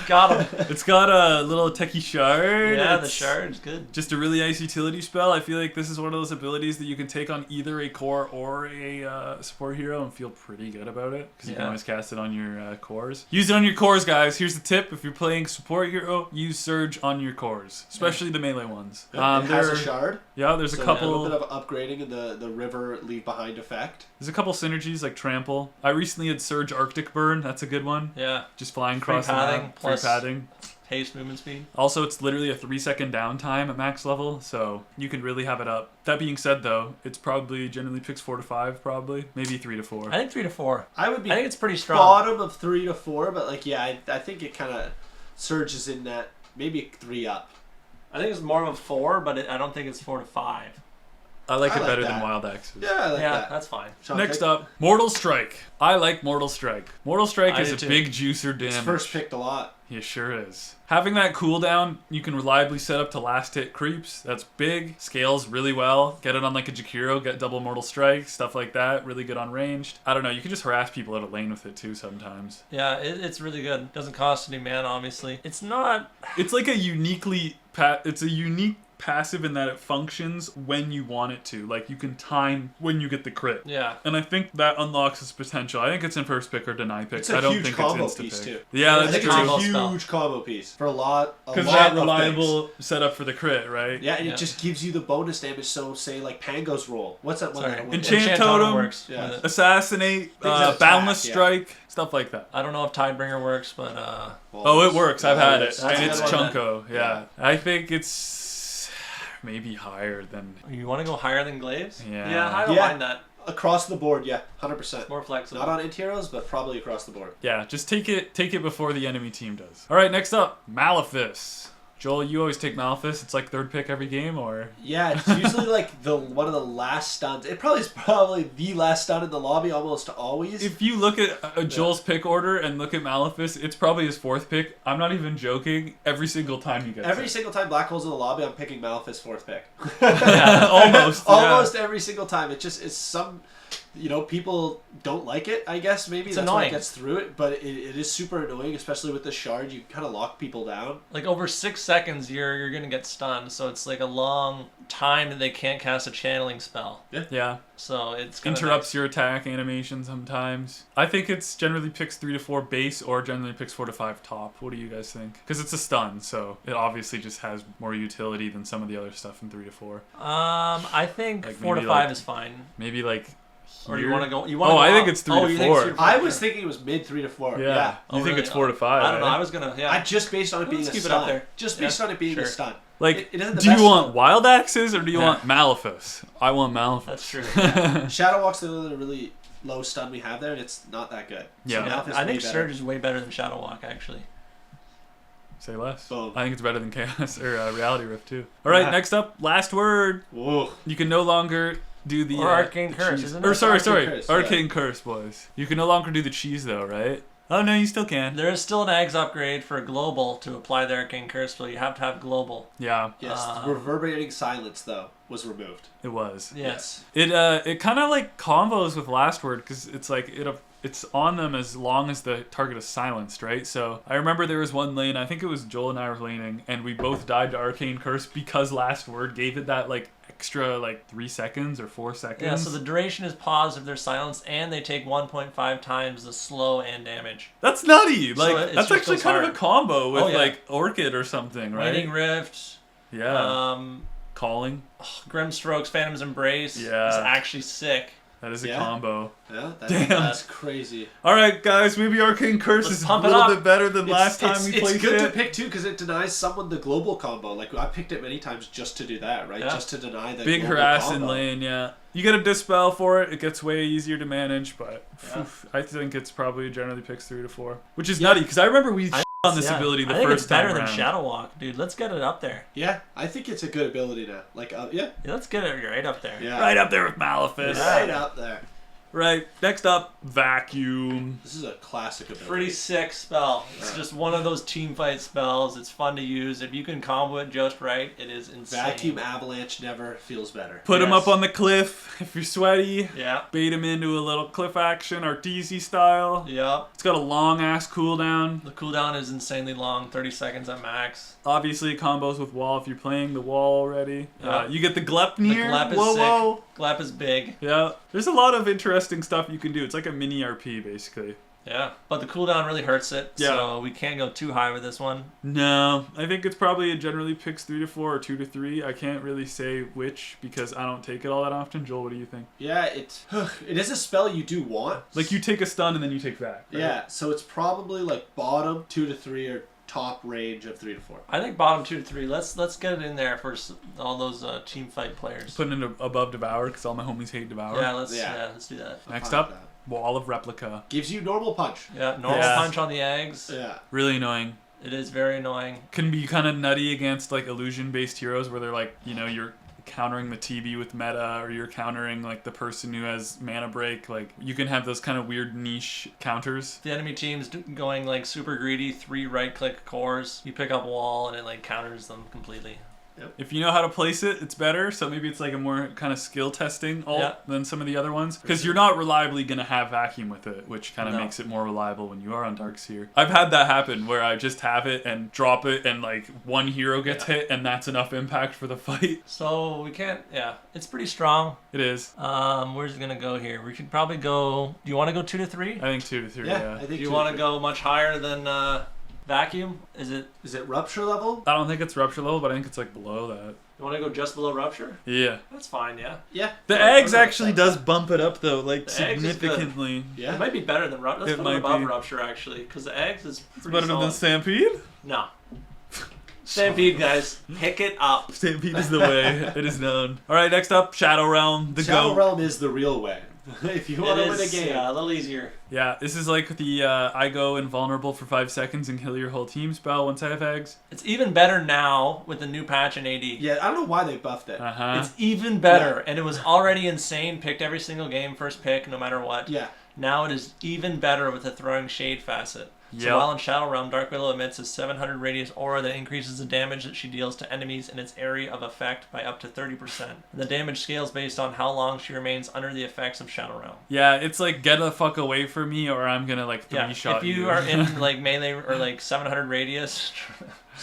Speaker 2: Got him.
Speaker 1: It's got a little techie shard.
Speaker 2: Yeah, the
Speaker 1: It's
Speaker 2: shard's good.
Speaker 1: just a really nice utility spell. I feel like this is one of those abilities that you can take on either a core or a support hero and feel pretty good about it because you can
Speaker 2: Yeah.
Speaker 1: always cast it on your cores. Use it on your cores, guys. Here's the tip: if you're playing support hero, use Surge on your cores, especially the melee ones.
Speaker 3: It has a
Speaker 1: there-
Speaker 3: shard.
Speaker 1: yeah, there's
Speaker 3: So
Speaker 1: a
Speaker 3: a
Speaker 1: couple.
Speaker 3: little bit of upgrading in the river leave behind effect.
Speaker 1: There's a couple synergies like Trample. I recently had Surge Arctic Burn. That's a good one.
Speaker 2: Yeah.
Speaker 1: Just flying
Speaker 2: Free
Speaker 1: across the
Speaker 2: padding
Speaker 1: map.
Speaker 2: plus-
Speaker 1: Free padding.
Speaker 2: Haste movement speed.
Speaker 1: Also, it's literally a 3-second downtime at max level, so you can really have it up. That being said, though, it's probably generally picks 4 to 5, probably maybe 3 to 4.
Speaker 2: I think 3 to 4.
Speaker 3: I would be
Speaker 2: I think it's pretty strong.
Speaker 3: bottom of 3 to 4, but like I think it kind of surges in that maybe 3 up.
Speaker 2: I think it's more of a 4, but I don't think it's 4 to 5.
Speaker 1: I like
Speaker 3: I
Speaker 1: it
Speaker 3: like
Speaker 1: better
Speaker 3: that.
Speaker 1: than Wild Axes.
Speaker 3: Yeah, I like
Speaker 2: yeah,
Speaker 3: that.
Speaker 2: that's fine.
Speaker 3: Sean,
Speaker 1: Next
Speaker 3: take-
Speaker 1: up, Mortal Strike. I like Mortal Strike. Mortal Strike
Speaker 2: I
Speaker 1: is
Speaker 2: do
Speaker 1: a
Speaker 2: too.
Speaker 1: big juicer
Speaker 3: It's
Speaker 1: damage.
Speaker 3: first picked a lot.
Speaker 1: He sure is. Having that cooldown, you can reliably set up to last hit creeps. That's big. Scales really well. Get it on like a Jakiro, get double Mortal Strike, stuff like that. Really good on ranged. I don't know, you can just harass people out of lane with it too sometimes.
Speaker 2: Yeah, it's really good. Doesn't cost any mana, obviously. It's not...
Speaker 1: It's like a unique passive in that it functions when you want it to. Like, you can time when you get the crit.
Speaker 2: Yeah.
Speaker 1: And I think that unlocks its potential. I think it's in first pick or deny pick.
Speaker 3: It's
Speaker 1: I
Speaker 3: a
Speaker 1: don't
Speaker 3: huge
Speaker 1: think
Speaker 3: combo
Speaker 1: it's insta
Speaker 3: piece
Speaker 1: pick.
Speaker 3: too.
Speaker 1: Yeah,
Speaker 3: I
Speaker 1: that's
Speaker 3: think
Speaker 1: true.
Speaker 3: it's
Speaker 2: Combo
Speaker 3: a
Speaker 2: spell.
Speaker 3: huge combo piece for a lot
Speaker 1: Because
Speaker 3: of
Speaker 1: that
Speaker 3: things.
Speaker 1: reliable setup for the crit, right?
Speaker 3: Yeah, and
Speaker 2: Yeah.
Speaker 3: it just gives you the bonus damage. So, say like Pango's roll. What's that one?
Speaker 2: Sorry.
Speaker 3: That one
Speaker 1: Enchant Totem.
Speaker 2: works.
Speaker 3: Yeah.
Speaker 2: with it.
Speaker 1: Assassinate,
Speaker 3: that
Speaker 1: Boundless
Speaker 3: attack, yeah.
Speaker 1: Strike, stuff like that.
Speaker 2: I don't know if Tidebringer works, but
Speaker 1: Oh, it works. I've had it.
Speaker 2: That's
Speaker 1: And
Speaker 2: a
Speaker 1: it's
Speaker 2: good one,
Speaker 1: Chunko. Yeah. I think it's maybe higher than...
Speaker 2: you want to go higher than Glaives?
Speaker 1: Yeah.
Speaker 2: I don't
Speaker 3: Yeah.
Speaker 2: mind that.
Speaker 3: Across the board, yeah, 100%.
Speaker 2: More flexible.
Speaker 3: Not on int heroes, but probably across the board.
Speaker 1: Yeah, just take it before the enemy team does. All right, next up, Malifice. Joel, you always take Malifice. It's like third pick every game, or?
Speaker 3: Yeah, it's usually like one of the last stuns. It probably is the last stun in the lobby almost always.
Speaker 1: If you look at Joel's pick order and look at Malifice, it's probably his fourth pick. I'm not even joking. Every single time you get
Speaker 3: Every
Speaker 1: it.
Speaker 3: single time Black Hole's in the lobby, I'm picking Malifice fourth pick.
Speaker 1: Yeah, almost.
Speaker 3: Almost every single time. It's some... people don't like it, I guess, maybe.
Speaker 2: It's
Speaker 3: That's why
Speaker 2: annoying.
Speaker 3: it gets through it, but it is super annoying, especially with the shard. You kind of lock people down.
Speaker 2: Like over 6 seconds, you're gonna get stunned. So it's like a long time that they can't cast a channeling spell.
Speaker 1: Yeah.
Speaker 2: So it's kinda
Speaker 1: Interrupts
Speaker 2: nice.
Speaker 1: your attack animation sometimes. I think it's generally picks 3 to 4 base or generally picks 4 to 5 top. What do you guys think? Because it's a stun, so it obviously just has more utility than some of the other stuff in 3 to 4.
Speaker 2: I think
Speaker 1: Like
Speaker 2: 4 to
Speaker 1: maybe
Speaker 2: 5
Speaker 1: like-
Speaker 2: is fine.
Speaker 1: Maybe like.
Speaker 2: Or you
Speaker 1: here?
Speaker 2: want to go?
Speaker 1: Oh, I think it's 3 to
Speaker 2: you think
Speaker 1: 4.
Speaker 2: it's 3 to
Speaker 3: I was thinking it was mid 3 to 4.
Speaker 1: Yeah.
Speaker 2: Oh,
Speaker 1: You think
Speaker 2: really?
Speaker 1: it's 4 to 5?
Speaker 2: I don't know.
Speaker 1: eh?
Speaker 2: I was gonna. Yeah.
Speaker 3: I just based on it being
Speaker 2: Let's
Speaker 3: a
Speaker 2: keep it
Speaker 3: stun.
Speaker 2: up there.
Speaker 3: Just based on it being
Speaker 2: sure.
Speaker 3: a stun.
Speaker 1: Like,
Speaker 3: It isn't the
Speaker 1: do you
Speaker 3: best
Speaker 1: want
Speaker 3: stun.
Speaker 1: Wild Axes or do you
Speaker 2: Yeah.
Speaker 1: want Malifice? I want Malifice.
Speaker 2: That's true.
Speaker 3: Shadow Walk's the other really low stun we have there, and it's not that good.
Speaker 1: Yeah.
Speaker 3: So
Speaker 2: Yeah,
Speaker 3: Malifice
Speaker 2: I
Speaker 3: way
Speaker 2: think
Speaker 3: better.
Speaker 2: Serge is way better than Shadow Walk actually.
Speaker 1: Say less.
Speaker 3: Boom.
Speaker 1: I think it's better than Chaos or Reality Rift too. All right,
Speaker 3: Yeah.
Speaker 1: next up, last word.
Speaker 3: Whoa.
Speaker 1: You can no longer do the
Speaker 2: Or Arcane
Speaker 1: the
Speaker 2: Curse,
Speaker 1: cheese.
Speaker 2: isn't
Speaker 1: Or
Speaker 2: it?
Speaker 1: sorry,
Speaker 3: Arcane Curse, yeah.
Speaker 1: Arcane Curse, boys. You can no longer do the cheese though, right? Oh no, you still can.
Speaker 2: There is still an Ags upgrade for global to apply the Arcane Curse, so you have to have global.
Speaker 1: Yeah,
Speaker 3: Yes, reverberating silence though was removed.
Speaker 1: it was.
Speaker 2: Yes.
Speaker 1: It kind of like combos with last word because it's like it's on them as long as the target is silenced, right? So I remember there was one lane, I think it was Joel and I were laning, and we both died to Arcane Curse because last word gave it that like extra like 3 seconds or 4 seconds.
Speaker 2: Yeah, so the duration is paused if they're silenced, and they take 1.5 times the slow and damage.
Speaker 1: That's nutty. Like
Speaker 2: it's
Speaker 1: that's
Speaker 2: just
Speaker 1: actually
Speaker 2: goes
Speaker 1: kind of
Speaker 2: hard.
Speaker 1: a combo with
Speaker 2: Oh, yeah.
Speaker 1: like Orchid or something, right?
Speaker 2: Lightning Rift,
Speaker 1: Yeah. Calling.
Speaker 2: Grimstrokes, Phantom's Embrace
Speaker 1: Yeah.
Speaker 2: is actually sick.
Speaker 1: That is a
Speaker 3: Yeah.
Speaker 1: combo.
Speaker 3: Yeah,
Speaker 1: Damn.
Speaker 3: that's crazy.
Speaker 1: All right, guys, maybe Arcane Curse
Speaker 2: Let's
Speaker 1: is a
Speaker 2: pump it
Speaker 1: little
Speaker 2: up.
Speaker 1: bit better than last time we
Speaker 3: it's
Speaker 1: played
Speaker 3: good to
Speaker 1: it.
Speaker 3: pick too because it denies someone the global combo. Like I picked it many times just to do that, right?
Speaker 2: Yeah.
Speaker 3: Just to deny the
Speaker 1: Big
Speaker 3: global
Speaker 1: harass in
Speaker 3: combo.
Speaker 1: lane, yeah. You get a dispel for it. It gets way easier to manage, but
Speaker 2: Yeah.
Speaker 1: I think it's probably generally picks 3 to 4, which is
Speaker 3: Yeah.
Speaker 1: nutty because I remember we
Speaker 2: I-
Speaker 1: on this
Speaker 2: Yeah.
Speaker 1: ability the
Speaker 2: I think
Speaker 1: first
Speaker 2: it's better
Speaker 1: time
Speaker 2: than
Speaker 1: around.
Speaker 2: Shadow Walk, dude. Let's get it up there.
Speaker 3: Yeah, I think it's a good ability now. Like, yeah,
Speaker 2: Yeah, let's get it right up there.
Speaker 3: yeah,
Speaker 1: Right up there with Malifice.
Speaker 3: right up there.
Speaker 1: Right. Next up, Vacuum.
Speaker 3: This is a classic ability.
Speaker 2: Pretty sick spell. It's
Speaker 3: Yeah.
Speaker 2: just one of those team fight spells. It's fun to use. If you can combo it just right, it is insane.
Speaker 3: Vacuum Avalanche never feels better.
Speaker 1: Put him
Speaker 2: Yes.
Speaker 1: up on the cliff if you're sweaty.
Speaker 2: Yeah.
Speaker 1: Bait him into a little cliff action, Arteezy style.
Speaker 2: Yep.
Speaker 1: It's got a long ass cooldown.
Speaker 2: The cooldown is insanely long, 30 seconds at max.
Speaker 1: Obviously, it combos with wall if you're playing the wall already.
Speaker 2: Yeah.
Speaker 1: You get the Glepnir.
Speaker 2: The Glep is
Speaker 1: whoa,
Speaker 2: sick.
Speaker 1: whoa.
Speaker 2: Glap is big.
Speaker 1: Yeah, there's a lot of interesting stuff you can do. It's like a mini RP, basically.
Speaker 2: Yeah. But the cooldown really hurts it.
Speaker 1: Yeah.
Speaker 2: So we can't go too high with this one.
Speaker 1: No, I think it's probably it generally picks 3 to 4 or 2 to 3. I can't really say which because I don't take it all that often. Joel, what do you think?
Speaker 3: Yeah, it is a spell you do want.
Speaker 1: Like you take a stun and then you take that. Right?
Speaker 3: Yeah, so it's probably like bottom 2 to 3 or top range of 3 to 4.
Speaker 2: I think bottom 2 to 3. Let's get it in there for all those team fight players.
Speaker 1: Putting it above Devour because all my homies hate Devour.
Speaker 2: Yeah, let's
Speaker 3: Yeah.
Speaker 2: let's do that.
Speaker 1: Next
Speaker 3: Fine
Speaker 1: up,
Speaker 3: with that.
Speaker 1: Wall of Replica.
Speaker 3: Gives you normal punch.
Speaker 2: Yeah, normal
Speaker 1: Yeah.
Speaker 2: punch on the eggs.
Speaker 3: Yeah.
Speaker 1: Really annoying.
Speaker 2: It is very annoying.
Speaker 1: Can be kind of nutty against like illusion-based heroes where they're like, you're countering the TB with meta or you're countering like the person who has mana break. Like you can have those kind of weird niche counters.
Speaker 2: The enemy team's going like super greedy, 3 right click cores. You pick up wall and it like counters them completely.
Speaker 3: Yep.
Speaker 1: If you know how to place it, it's better. So maybe it's like a more kind of skill testing ult than some of the other ones. Because you're not reliably going to have vacuum with it, which kind of makes it more reliable when you are on Darkseer. I've had that happen where I just have it and drop it and like one hero gets hit and that's enough impact for the fight.
Speaker 2: So we can't, it's pretty strong.
Speaker 1: It is.
Speaker 2: Where's it going to go here? We could probably go, do you want to go 2 to 3?
Speaker 1: I think 2 to 3,
Speaker 3: I think
Speaker 2: do you want to go much higher than vacuum? Is it
Speaker 3: rupture level?
Speaker 1: I don't think it's rupture level, but I think it's like below that.
Speaker 2: You want to go just below rupture?
Speaker 1: Yeah.
Speaker 2: That's fine, yeah.
Speaker 3: Yeah.
Speaker 1: The eggs actually does bump it up though, like
Speaker 2: The eggs is good.
Speaker 1: significantly.
Speaker 2: It might be better than rupture. Let's
Speaker 1: It
Speaker 2: put
Speaker 1: might
Speaker 2: it above
Speaker 1: be.
Speaker 2: rupture actually, because the eggs is
Speaker 1: It's
Speaker 2: pretty
Speaker 1: better
Speaker 2: solid.
Speaker 1: than Stampede?
Speaker 2: No. Stampede, guys. Pick it up.
Speaker 1: Stampede is the way. It is known. Alright, next up, Shadow Realm, the
Speaker 3: Shadow
Speaker 1: GOAT.
Speaker 3: Realm is the real way. If you want to win a game.
Speaker 2: Yeah, a little easier.
Speaker 1: Yeah, this is like the I go invulnerable for 5 seconds and kill your whole team spell once I have eggs.
Speaker 2: It's even better now with the new patch in AD.
Speaker 3: Yeah, I don't know why they buffed it.
Speaker 1: Uh-huh.
Speaker 2: It's even better, and it was already insane. Picked every single game, first pick, no matter what.
Speaker 3: Yeah.
Speaker 2: Now it is even better with the throwing shade facet. So
Speaker 1: Yep.
Speaker 2: while in Shadow Realm, Dark Widow emits a 700 radius aura that increases the damage that she deals to enemies in its area of effect by up to 30%. And the damage scales based on how long she remains under the effects of Shadow Realm.
Speaker 1: Yeah, it's like get the fuck away from me or I'm gonna like three-shot
Speaker 2: if you are in like melee or like 700 radius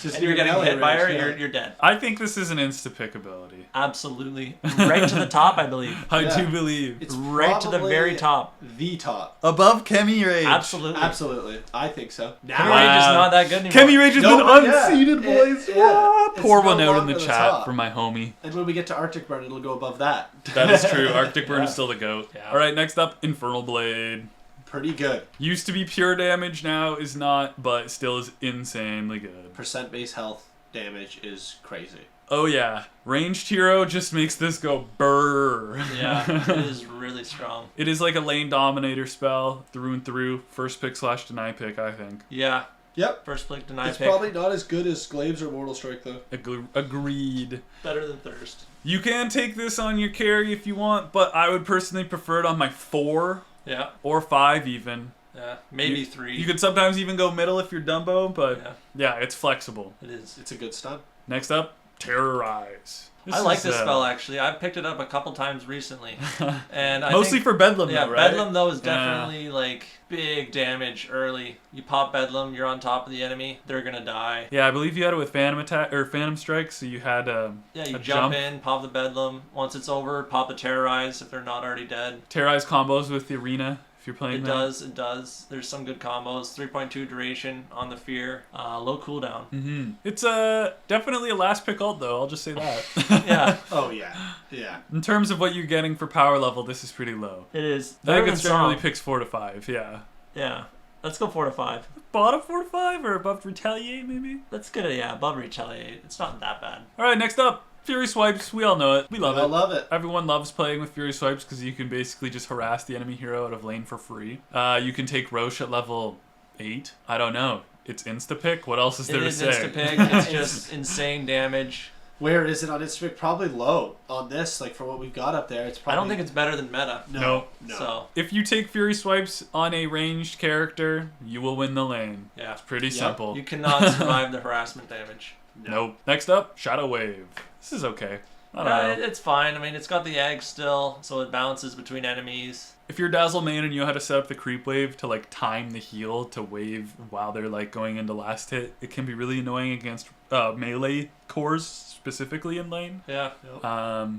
Speaker 3: Just
Speaker 2: and you're getting
Speaker 3: melee
Speaker 2: hit by her,
Speaker 3: range,
Speaker 2: you're dead.
Speaker 1: I think this is an insta-pick ability.
Speaker 2: Absolutely. Right to the top, I believe.
Speaker 1: I
Speaker 3: Yeah.
Speaker 1: do believe.
Speaker 3: It's
Speaker 2: Right to the
Speaker 3: probably
Speaker 2: very top.
Speaker 3: The top.
Speaker 1: Above Chemi Rage.
Speaker 2: Absolutely.
Speaker 3: Absolutely. I think so.
Speaker 2: Chemi Rage is not that good anymore.
Speaker 1: Chemi Rage has
Speaker 3: No,
Speaker 1: been
Speaker 3: but yeah.
Speaker 1: unseated, boys.
Speaker 3: It's
Speaker 1: Pour
Speaker 3: no
Speaker 1: one out in
Speaker 3: longer
Speaker 1: the
Speaker 3: the
Speaker 1: chat
Speaker 3: top.
Speaker 1: for my homie.
Speaker 3: And when we get to Arctic Burn, it'll go above that.
Speaker 1: That is true. Arctic Burn is still the GOAT.
Speaker 2: Yeah.
Speaker 1: Alright, next up, Infernal Blade.
Speaker 3: Pretty good.
Speaker 1: Used to be pure damage, now is not, but still is insanely good.
Speaker 3: Percent base health damage is crazy.
Speaker 1: Oh yeah, ranged hero just makes this go brrr.
Speaker 2: Yeah, it is really strong.
Speaker 1: It is like a lane dominator spell through and through. First pick / deny pick, I think.
Speaker 2: Yeah.
Speaker 3: Yep.
Speaker 2: First click, deny
Speaker 3: It's
Speaker 2: pick.
Speaker 3: probably not as good as Glaives or Mortal Strike, though.
Speaker 1: Agreed.
Speaker 2: Better than Thirst.
Speaker 1: You can take this on your carry if you want, but I would personally prefer it on my 4
Speaker 2: Yeah.
Speaker 1: or 5 even.
Speaker 2: Yeah. Maybe 3.
Speaker 1: You could sometimes even go middle if you're Dumbo, but yeah, it's flexible.
Speaker 2: It is.
Speaker 3: It's a good stun.
Speaker 1: Next up, Terrorize.
Speaker 2: I like this spell actually. I've picked it up a couple times recently, and I
Speaker 1: mostly
Speaker 2: think,
Speaker 1: for Bedlam,
Speaker 2: yeah,
Speaker 1: though, right?
Speaker 2: Bedlam though is definitely like big damage early. You pop Bedlam, you're on top of the enemy, they're gonna die.
Speaker 1: Yeah, I believe you had it with Phantom Attack or Phantom Strike, so you had
Speaker 2: Yeah, you
Speaker 1: a
Speaker 2: jump in, pop the Bedlam. Once it's over, pop the Terrorize if they're not already dead.
Speaker 1: Terrorize combos with the Arena if you're playing
Speaker 2: It
Speaker 1: that.
Speaker 2: it does. There's some good combos. 3.2 duration on the Fear. Low cooldown.
Speaker 1: Mm-hmm. It's definitely a last pick ult though, I'll just say that.
Speaker 2: Yeah.
Speaker 3: Oh, yeah. Yeah.
Speaker 1: In terms of what you're getting for power level, this is pretty low.
Speaker 2: It is.
Speaker 1: I think
Speaker 2: Better
Speaker 1: it's
Speaker 2: than
Speaker 1: generally
Speaker 2: Song.
Speaker 1: picks 4 to 5, yeah.
Speaker 2: Yeah. Let's go 4 to 5.
Speaker 1: Bottom 4 to 5 or above Retaliate maybe?
Speaker 2: Let's get it, yeah, above Retaliate. It's not that bad.
Speaker 1: Alright, next up, Fury Swipes. We all know it. We love
Speaker 3: I
Speaker 1: it.
Speaker 3: love it.
Speaker 1: Everyone loves playing with Fury Swipes because you can basically just harass the enemy hero out of lane for free. You can take Roche at level 8. I don't know. It's insta-pick. What else is there
Speaker 2: It
Speaker 1: to
Speaker 2: is
Speaker 1: say?
Speaker 2: insta-pick. It's just insane damage.
Speaker 3: Where is it on Instagram? Probably low on this. Like, for what we've got up there, it's probably...
Speaker 2: I don't think it's better than meta.
Speaker 3: No.
Speaker 2: So,
Speaker 1: If you take Fury Swipes on a ranged character, you will win the lane.
Speaker 2: yeah.
Speaker 1: It's pretty
Speaker 3: Yep.
Speaker 1: simple.
Speaker 2: You cannot survive the harassment damage.
Speaker 1: Nope. Next up, Shadow Wave. This is okay. I don't know.
Speaker 2: It's fine. I mean, it's got the egg still, so it bounces between enemies.
Speaker 1: If you're Dazzle main and you know how to set up the creep wave to like time the heal to wave while they're like going into last hit, it can be really annoying against melee cores specifically in lane.
Speaker 2: Yeah.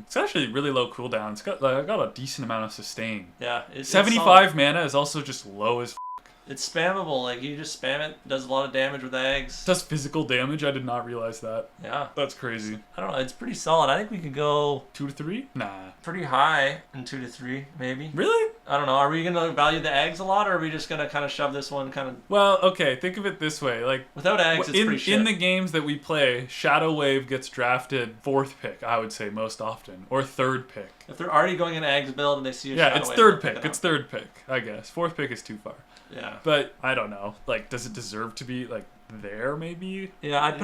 Speaker 1: It's actually really low cooldown. It's got a decent amount of sustain.
Speaker 2: Yeah. It's
Speaker 1: 75 mana is also just low as.
Speaker 2: It's spammable. Like, you just spam it. Does a lot of damage with eggs.
Speaker 1: Does physical damage? I did not realize that.
Speaker 2: Yeah.
Speaker 1: That's crazy.
Speaker 2: I don't know. It's pretty solid. I think we could go
Speaker 1: 2 to 3? Nah.
Speaker 2: pretty high in 2 to 3, maybe.
Speaker 1: Really?
Speaker 2: I don't know. Are we going to value the eggs a lot, or are we just going to kind of shove this one kind of...
Speaker 1: Well, okay. Think of it this way. Like,
Speaker 2: Without eggs, it's pretty shit.
Speaker 1: in the games that we play, Shadow Wave gets drafted 4th pick, I would say, most often. Or 3rd pick.
Speaker 2: If they're already going in eggs build and they see a
Speaker 1: Yeah,
Speaker 2: Shadow
Speaker 1: it's
Speaker 2: Wave,
Speaker 1: 3rd
Speaker 2: they'll
Speaker 1: pick.
Speaker 2: it
Speaker 1: It's
Speaker 2: up.
Speaker 1: 3rd pick, I guess. 4th pick is too far.
Speaker 2: Yeah.
Speaker 1: But I don't know. Like, does it deserve to be like there? Maybe.
Speaker 2: Yeah, I'd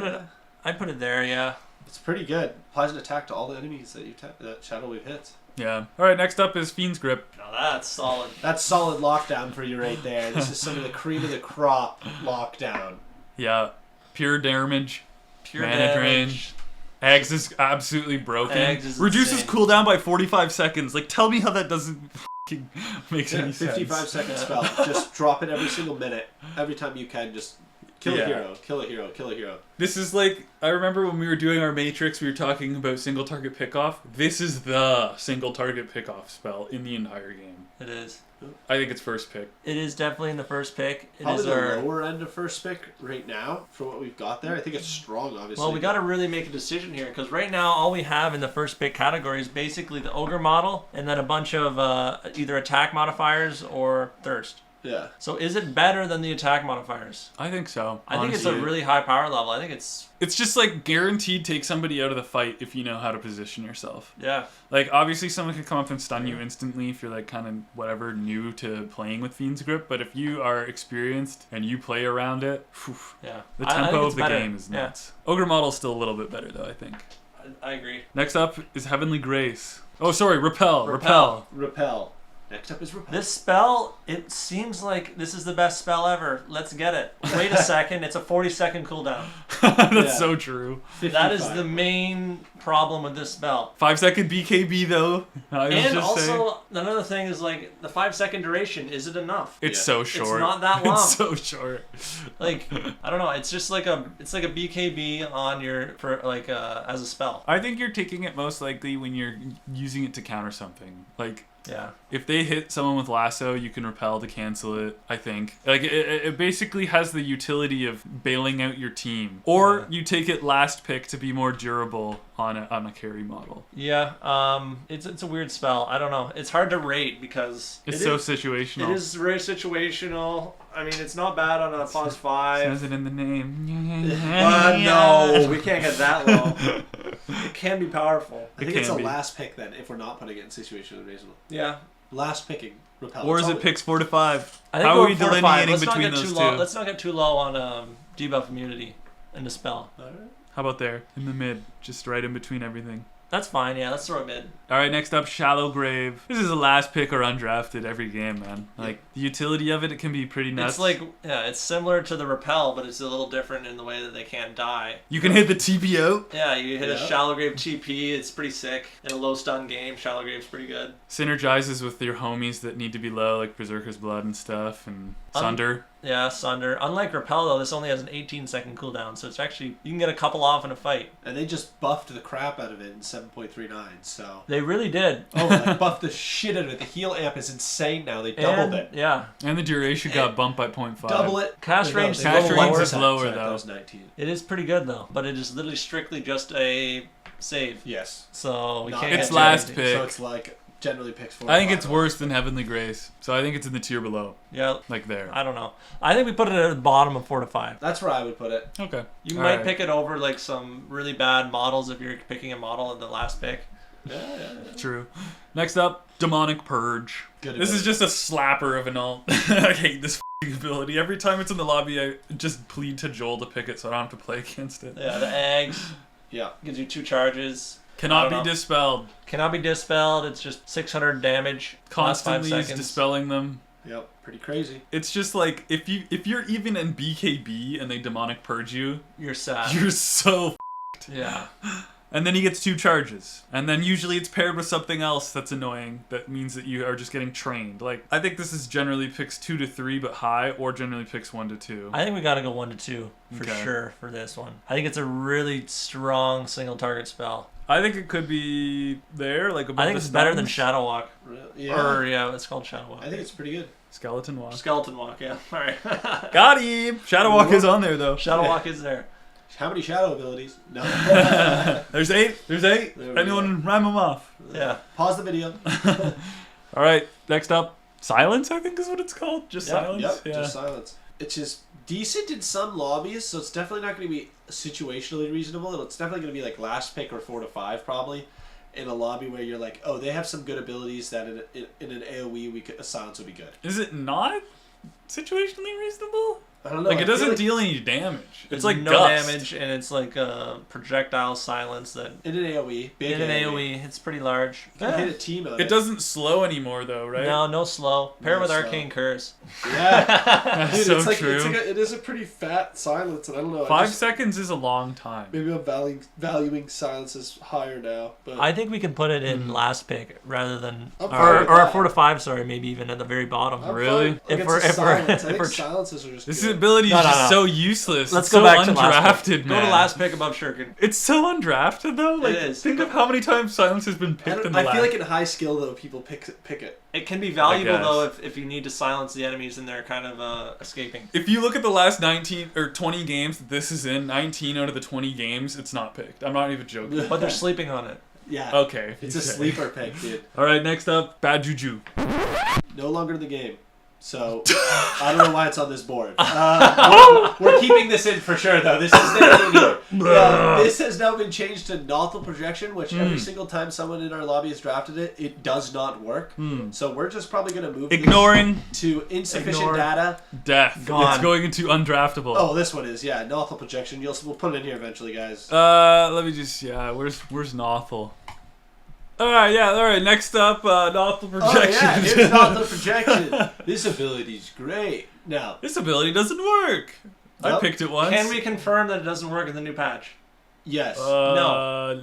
Speaker 2: put it there. Yeah.
Speaker 3: It's pretty good. Applies an attack to all the enemies that Shadow Wave hits.
Speaker 1: Yeah. All right. Next up is Fiend's Grip.
Speaker 2: Now that's solid.
Speaker 3: That's solid lockdown for you right there. This is some of the cream of the crop lockdown.
Speaker 1: Yeah. Pure damage.
Speaker 2: Pure
Speaker 1: Mana drain.
Speaker 2: damage.
Speaker 1: Eggs is absolutely broken.
Speaker 2: Eggs is
Speaker 1: Reduces
Speaker 2: insane.
Speaker 1: cooldown by 45 seconds. Like, tell me how that doesn't fucking make any sense.
Speaker 3: 55-second spell. Just drop it every single minute. Every time you can, just kill a hero, kill a hero, kill a hero.
Speaker 1: This is like, I remember when we were doing our Matrix, we were talking about single target pickoff. This is the single target pickoff spell in the entire game.
Speaker 2: It is.
Speaker 1: I think it's first pick.
Speaker 2: It is definitely in the first pick. It
Speaker 3: Probably
Speaker 2: is
Speaker 3: the
Speaker 2: our
Speaker 3: lower end of first pick right now for what we've got there. I think it's strong, obviously.
Speaker 2: Well, we got to really make a decision here because right now all we have in the first pick category is basically the ogre model and then a bunch of either attack modifiers or thirst.
Speaker 3: Yeah.
Speaker 2: So is it better than the attack modifiers?
Speaker 1: I think so.
Speaker 2: I think it's a really high power level. I think it's
Speaker 1: just like guaranteed take somebody out of the fight if you know how to position yourself.
Speaker 2: yeah.
Speaker 1: Like, obviously someone can come up and stun you instantly if you're like kind of whatever new to playing with Fiend's Grip, but if you are experienced and you play around it, whew,
Speaker 2: Yeah.
Speaker 1: the
Speaker 2: I think
Speaker 1: tempo
Speaker 2: it's
Speaker 1: of the
Speaker 2: better.
Speaker 1: game is
Speaker 2: Yeah.
Speaker 1: nuts. Ogre model's still a little bit better though, I think.
Speaker 2: I agree.
Speaker 1: Next up is Heavenly Grace. Oh, sorry, Repel.
Speaker 3: Repel. Next up is Repel.
Speaker 2: This spell, it seems like this is the best spell ever. Let's get it. Wait a second. It's a 40-second cooldown.
Speaker 1: That's
Speaker 3: Yeah.
Speaker 1: so true.
Speaker 3: 55.
Speaker 2: That is the main problem with this spell.
Speaker 1: 5-second BKB though. I was
Speaker 2: And
Speaker 1: just saying.
Speaker 2: also, another thing is like the 5-second duration. Is it enough?
Speaker 1: It's
Speaker 3: Yeah.
Speaker 1: so
Speaker 2: It's
Speaker 1: short.
Speaker 2: not that long.
Speaker 1: It's so short.
Speaker 2: Like I don't know. It's just like a BKB on your for like as a spell.
Speaker 1: I think you're taking it most likely when you're using it to counter something. Like,
Speaker 2: Yeah.
Speaker 1: if they hit someone with lasso, you can repel to cancel it, I think. Like, it basically has the utility of bailing out your team. Or you take it last pick to be more durable on a carry model.
Speaker 2: Yeah. It's a weird spell. I don't know. It's hard to rate because
Speaker 1: It's
Speaker 2: it
Speaker 1: so
Speaker 2: is-
Speaker 1: situational.
Speaker 2: It is very situational. I mean, it's not bad on a pause 5.
Speaker 1: Says it in the name.
Speaker 2: No, we can't get that low. It can be powerful.
Speaker 3: I think
Speaker 1: It
Speaker 3: it's a
Speaker 1: can be.
Speaker 3: last pick then, if we're not putting it in situational reasonable.
Speaker 2: Yeah.
Speaker 3: Last picking. Repel.
Speaker 1: Or
Speaker 3: That's
Speaker 1: is
Speaker 3: all
Speaker 1: it picks 4 to 5?
Speaker 2: I think
Speaker 1: How
Speaker 2: we're
Speaker 1: are we
Speaker 2: 4 to 5.
Speaker 1: delineating
Speaker 2: Let's not
Speaker 1: between
Speaker 2: get
Speaker 1: those
Speaker 2: too
Speaker 1: two?
Speaker 2: low. Let's not get too low on debuff immunity in the spell.
Speaker 3: Alright.
Speaker 1: How about there? In the mid. Just right in between everything.
Speaker 2: That's fine. Yeah, let's throw it mid.
Speaker 1: Alright, next up, Shallow Grave. This is a last pick or undrafted every game, man. Like, the utility of it can be pretty nuts.
Speaker 2: It's like, yeah, it's similar to the Repel, but it's a little different in the way that they can't die.
Speaker 1: You can hit the TP out.
Speaker 2: Yeah, you hit a
Speaker 3: Yeah.
Speaker 2: Shallow Grave TP, it's pretty sick. In a low stun game, Shallow Grave's pretty good.
Speaker 1: Synergizes with your homies that need to be low, like Berserker's Blood and stuff, and Sunder.
Speaker 2: Yeah, Sunder. Unlike Repel, though, this only has an 18-second cooldown, so it's actually, you can get a couple off in a fight.
Speaker 3: And they just buffed the crap out of it in 7.39, so...
Speaker 2: They really did.
Speaker 3: Oh, like buffed the shit out of it. The heal amp is insane now. They doubled it.
Speaker 2: Yeah.
Speaker 1: And the duration got bumped by 0.5.
Speaker 3: Double it.
Speaker 2: Cast
Speaker 3: No,
Speaker 2: range
Speaker 3: they
Speaker 2: is
Speaker 1: Cast
Speaker 2: a little
Speaker 1: range
Speaker 2: lower.
Speaker 1: is lower,
Speaker 3: Sorry,
Speaker 1: though.
Speaker 3: That was 19.
Speaker 2: It is pretty good, though, but it is literally strictly just a save.
Speaker 3: Yes.
Speaker 2: So we
Speaker 3: No,
Speaker 2: can't
Speaker 1: it's
Speaker 2: get
Speaker 1: last
Speaker 2: anything.
Speaker 1: pick.
Speaker 3: So it's like generally picks 4.
Speaker 1: I think it's worse than Heavenly Grace, so I think it's in the tier below,
Speaker 2: Yeah,
Speaker 1: like there.
Speaker 2: I don't know. I think we put it at the bottom of 4 to 5.
Speaker 3: That's where I would put it.
Speaker 1: Okay.
Speaker 2: You
Speaker 1: All
Speaker 2: might
Speaker 1: right.
Speaker 2: pick it over like some really bad models if you're picking a model in the last pick.
Speaker 3: Yeah.
Speaker 1: True. Next up, Demonic Purge.
Speaker 3: Good
Speaker 1: This is
Speaker 3: ability.
Speaker 1: just a slapper of an ult. I hate this f***ing ability. Every time it's in the lobby, I just plead to Joel to pick it so I don't have to play against it.
Speaker 2: Yeah, the eggs
Speaker 3: Yeah.
Speaker 2: gives you 2 charges.
Speaker 1: Cannot
Speaker 2: I
Speaker 1: be
Speaker 2: don't know.
Speaker 1: dispelled.
Speaker 2: Cannot be dispelled. It's just 600 damage.
Speaker 1: Constantly
Speaker 2: last
Speaker 1: is
Speaker 2: 5 seconds.
Speaker 1: dispelling them.
Speaker 3: Yep. Pretty crazy.
Speaker 1: It's just like if you're even in BKB and they demonic purge you,
Speaker 2: You're sad.
Speaker 1: you're so
Speaker 2: Yeah.
Speaker 1: and then he gets 2 charges. And then usually it's paired with something else that's annoying that means that you are just getting trained. Like I think this is generally picks 2 to 3 but high or generally picks 1 to 2.
Speaker 2: I think we gotta go 1 to 2 for
Speaker 1: Okay.
Speaker 2: sure for this one. I think it's a really strong single target spell.
Speaker 1: I think it could be there like above
Speaker 2: I think
Speaker 1: the
Speaker 2: it's better than
Speaker 1: stuns.
Speaker 2: Shadow Walk.
Speaker 3: Yeah.
Speaker 2: Or yeah, it's called Shadow Walk.
Speaker 3: I think it's pretty good.
Speaker 1: Skeleton Walk.
Speaker 2: Skeleton Walk, yeah. Alright.
Speaker 1: Got him! Shadow Walk is on there though.
Speaker 2: Shadow Walk is there.
Speaker 3: How many shadow abilities? No.
Speaker 1: There's 8. There's 8.
Speaker 3: There we
Speaker 1: Anyone rhyme them off.
Speaker 2: Yeah.
Speaker 3: Pause the video.
Speaker 1: All right, next up, Silence, I think is what it's called. Just
Speaker 2: Yep,
Speaker 1: Silence.
Speaker 3: Yep.
Speaker 1: Yeah.
Speaker 3: Just silence. It's just decent in some lobbies, so it's definitely not going to be situationally reasonable. It's definitely going to be like last pick or 4 to 5 probably. In a lobby where you're like, oh, they have some good abilities that in an AoE a silence would be good.
Speaker 1: Is it not situationally reasonable?
Speaker 3: I don't know.
Speaker 1: Like,
Speaker 3: I
Speaker 1: it
Speaker 3: feel
Speaker 1: doesn't
Speaker 3: like
Speaker 1: deal any damage. It's
Speaker 2: There's
Speaker 1: like
Speaker 2: no
Speaker 1: dust.
Speaker 2: damage, and it's like a projectile silence that
Speaker 3: in an AoE, big
Speaker 2: in an AoE, it's pretty large.
Speaker 3: You can hit a team on it.
Speaker 1: It doesn't slow anymore, though, right?
Speaker 2: No slow. Pair
Speaker 3: No
Speaker 2: with
Speaker 3: slow.
Speaker 2: Arcane Curse.
Speaker 3: Yeah.
Speaker 1: That's
Speaker 3: Dude,
Speaker 1: so
Speaker 3: it's like,
Speaker 1: true.
Speaker 3: it is a pretty fat silence, and I don't know.
Speaker 1: 5 seconds is a long time.
Speaker 3: Maybe I'm valuing silences higher now, but
Speaker 2: I think we can put it in last pick rather than
Speaker 3: I'm fine with
Speaker 2: or
Speaker 3: that.
Speaker 2: 4 to 5. Sorry, maybe even at the very bottom.
Speaker 3: I'm
Speaker 1: Really?
Speaker 3: fine
Speaker 2: If
Speaker 3: against
Speaker 2: we're-
Speaker 3: the
Speaker 2: if we're-
Speaker 3: silence. I
Speaker 2: if
Speaker 3: think
Speaker 2: we're-
Speaker 3: silences are just
Speaker 1: This
Speaker 3: good.
Speaker 1: ability is
Speaker 2: No,
Speaker 1: just
Speaker 2: no.
Speaker 1: so useless.
Speaker 2: Let's
Speaker 1: It's
Speaker 2: go
Speaker 1: so
Speaker 2: back to last
Speaker 1: undrafted,
Speaker 2: pick.
Speaker 1: man.
Speaker 2: Go to last pick above Shuriken.
Speaker 1: It's so undrafted, though. Like,
Speaker 2: It is.
Speaker 1: think of how many times silence has been picked in the
Speaker 3: I
Speaker 1: last.
Speaker 3: feel like in high skill though, people pick it.
Speaker 2: It can be valuable
Speaker 1: guess.
Speaker 2: though if you need to silence the enemies and they're kind of escaping.
Speaker 1: If you look at the last 19 or 20 games that this is in, 19 out of the 20 games, it's not picked. I'm not even joking.
Speaker 2: But they're sleeping on it.
Speaker 3: Yeah.
Speaker 1: Okay.
Speaker 3: It's a sleeper pick, dude.
Speaker 1: All right, next up, Bad Juju.
Speaker 3: No longer in the game. So, I don't know why it's on this board. We're keeping this in for sure, though. This is staying in here. This has now been changed to Noal Projection, which every single time someone in our lobby has drafted it, it does not work. So we're just probably going to move
Speaker 1: Ignoring
Speaker 3: this to insufficient
Speaker 2: Ignore.
Speaker 3: data.
Speaker 1: death.
Speaker 2: Gone.
Speaker 1: It's going into undraftable.
Speaker 3: Oh, this one is, yeah, Noal Projection. We'll put it in here eventually, guys.
Speaker 1: Let me just, where's Nothel? Alright, next up, Nothel Projection.
Speaker 3: Oh, yeah, here's Noal Projection. This ability's great. Now,
Speaker 1: This ability doesn't work. I
Speaker 3: Nope.
Speaker 1: picked it once.
Speaker 2: Can we confirm that it doesn't work in the new patch?
Speaker 3: yes.
Speaker 1: No.